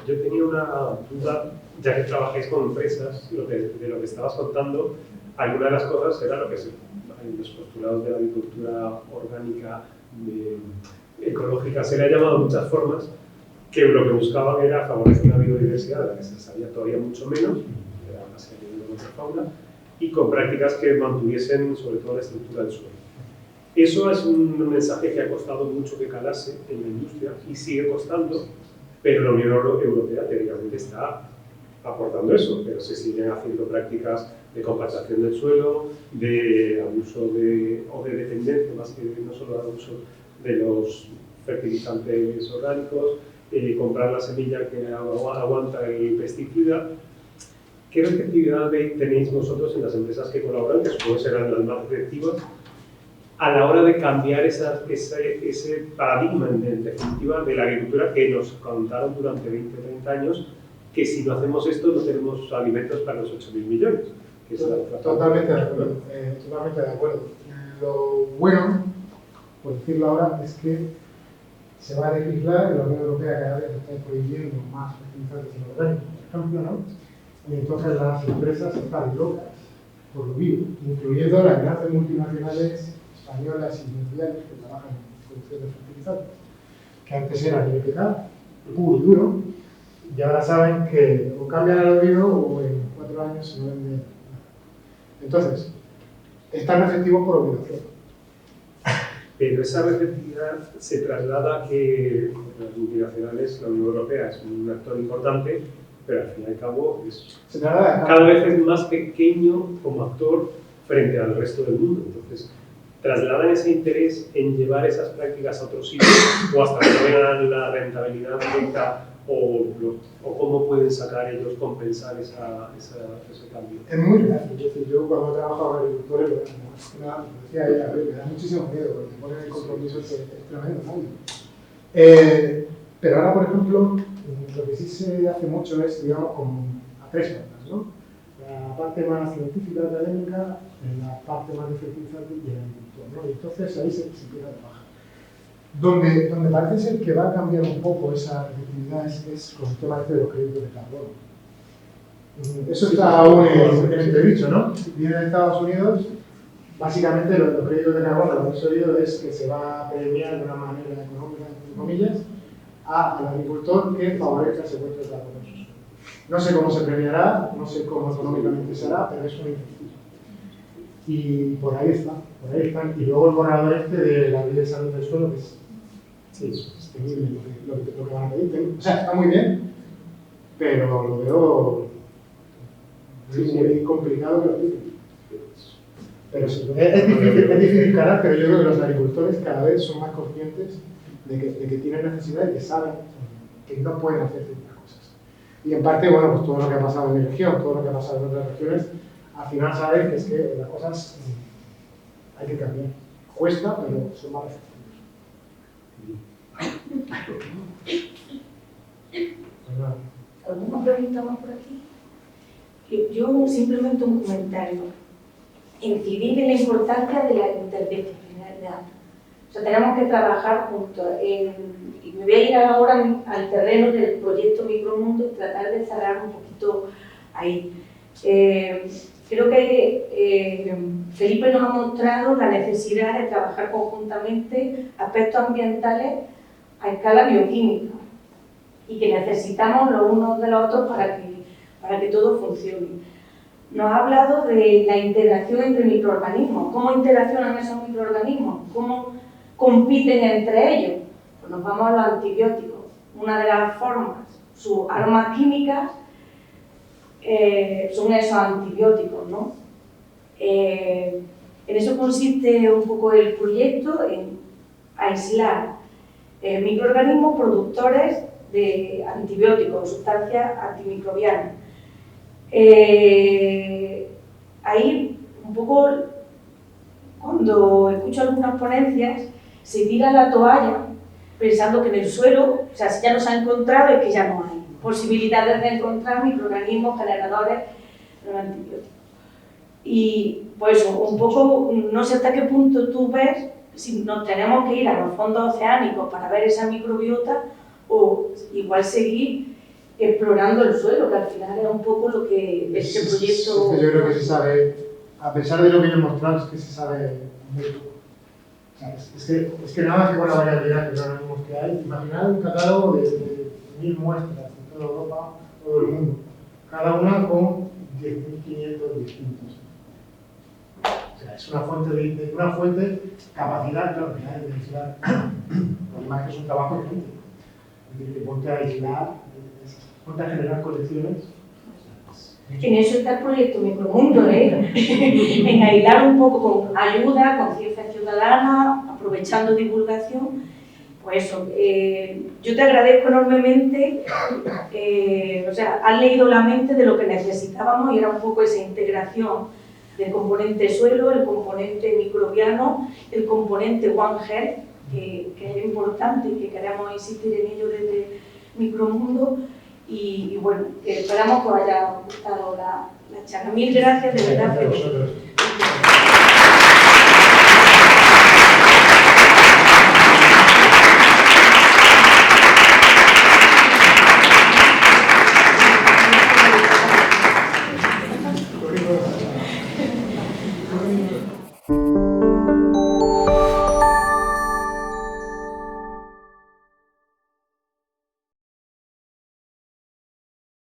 Yo tenía una duda, ya que trabajáis con empresas, de lo que estabas contando, alguna de las cosas era lo que en los postulados de la agricultura orgánica, ecológica, se le ha llamado de muchas formas, que lo que buscaban era favorecer una biodiversidad de la que se sabía todavía mucho menos, era más que de nuestra fauna, y con prácticas que mantuviesen sobre todo la estructura del suelo. Eso es un mensaje que ha costado mucho que calase en la industria y sigue costando, pero la Unión Europea teóricamente está aportando eso, pero se siguen haciendo prácticas de compactación del suelo, de abuso o de dependencia, más que no solo de abuso de los fertilizantes orgánicos, comprar la semilla que aguanta el pesticida. ¿Qué receptividad tenéis vosotros en las empresas que colaboran, que supongo serán las más receptivas, a la hora de cambiar ese paradigma, en definitiva, de la agricultura que nos contaron durante 20 o 30 años, que si no hacemos esto no tenemos alimentos para los 8.000 millones? Que es totalmente de acuerdo, totalmente de acuerdo. Lo bueno, por decirlo ahora, es que se va a legislar, la Unión Europea cada vez está prohibiendo más fertilizantes inorgánicos, por ejemplo, ¿no? Y entonces las empresas están locas por lo vivo, incluyendo las grandes multinacionales españolas y mundiales que trabajan en producción de fertilizantes, que antes eran NPK, puro y duro, y ahora saben que o cambian al oído o en 4 años se no vende nada. Entonces, están receptivos por obligación. Pero esa receptividad se traslada a que las multinacionales, la Unión Europea es un actor importante, pero al fin y al cabo es cada vez es más pequeño como actor frente al resto del mundo. Entonces, trasladan ese interés en llevar esas prácticas a otros sitios o hasta que no vean la rentabilidad directa o cómo pueden sacar ellos, compensar ese cambio. Es muy real. Es decir, yo cuando trabajo con agricultores, como decía ella, me da muchísimo miedo porque te ponen el compromiso que es tremendo, ¿no? Pero ahora, por ejemplo, lo que sí se hace mucho es, digamos, como a 3 patas, ¿no? La parte más científica, académica, la parte más de fertilizante y el agricultor, ¿no? Y entonces ahí se empieza a trabajar. Donde parece ser que va a cambiar un poco esa receptividad es con el tema de los créditos de carbono. Eso está aún en entredicho, ¿no? Viene de Estados Unidos, básicamente los créditos de carbono, lo que he oído es que se va a premiar de una manera económica, entre comillas, al agricultor que favorezca el secuestro de carbono. No sé cómo se premiará, no sé cómo económicamente se hará, pero es un incentivo. Y por ahí está, por ahí están. Y luego el borrador este de la ley de salud del suelo, que es temible lo que van a pedir. O sea, está muy bien, pero lo veo muy complicado que lo apliquen. Pero sí, es difícil calar, pero yo creo que los agricultores cada vez son más conscientes de que tienen necesidad y que saben que no pueden hacer ciertas cosas. Y en parte, bueno, pues todo lo que ha pasado en mi región, todo lo que ha pasado en otras regiones, al final saben que es que las cosas hay que cambiar. Cuesta, pero son más efectivos. ¿Alguna pregunta más por aquí? Yo simplemente un comentario. Incidir en la importancia de la interdisciplinaridad. O sea, tenemos que trabajar juntos. Y me voy a ir ahora al terreno del proyecto Micromundo y tratar de cerrar un poquito ahí. Creo que Felipe nos ha mostrado la necesidad de trabajar conjuntamente aspectos ambientales a escala bioquímica y que necesitamos los unos de los otros para que todo funcione. Nos ha hablado de la integración entre microorganismos. ¿Cómo interaccionan esos microorganismos? ¿Cómo compiten entre ellos? Pues nos vamos a los antibióticos. Una de las formas, sus armas químicas, son esos antibióticos, ¿no? En eso consiste un poco el proyecto, en aislar microorganismos productores de antibióticos, sustancias antimicrobianas. Ahí, un poco, cuando escucho algunas ponencias, se tira la toalla pensando que en el suelo, o sea, si ya no se ha encontrado, es que ya no hay posibilidades de encontrar microorganismos generadores de antibióticos. Y pues un poco, no sé hasta qué punto tú ves si nos tenemos que ir a los fondos oceánicos para ver esa microbiota o igual seguir explorando el suelo, que al final es un poco lo que este proyecto... Yo creo que se sabe, a pesar de lo que yo he mostrado, es que se sabe muy poco. O sea, es que nada más que con la variabilidad de organismos que hay, imaginad un catálogo de 1000 muestras en toda Europa, todo el mundo, cada una con 10.500 distintos. O sea, es una fuente capacidad, claro, que hay de aislar. Lo demás que es un trabajo enorme. Es decir, que ponte a aislar, ponte a generar colecciones. En eso está el proyecto Micromundo, en aislar un poco con ayuda, conciencia ciudadana, aprovechando divulgación. Pues eso, yo te agradezco enormemente, o sea, has leído la mente de lo que necesitábamos y era un poco esa integración del componente suelo, el componente microbiano, el componente One Health, que es importante y que queremos insistir en ello desde Micromundo. Y bueno, esperamos que os haya gustado la charla. Mil gracias, de verdad.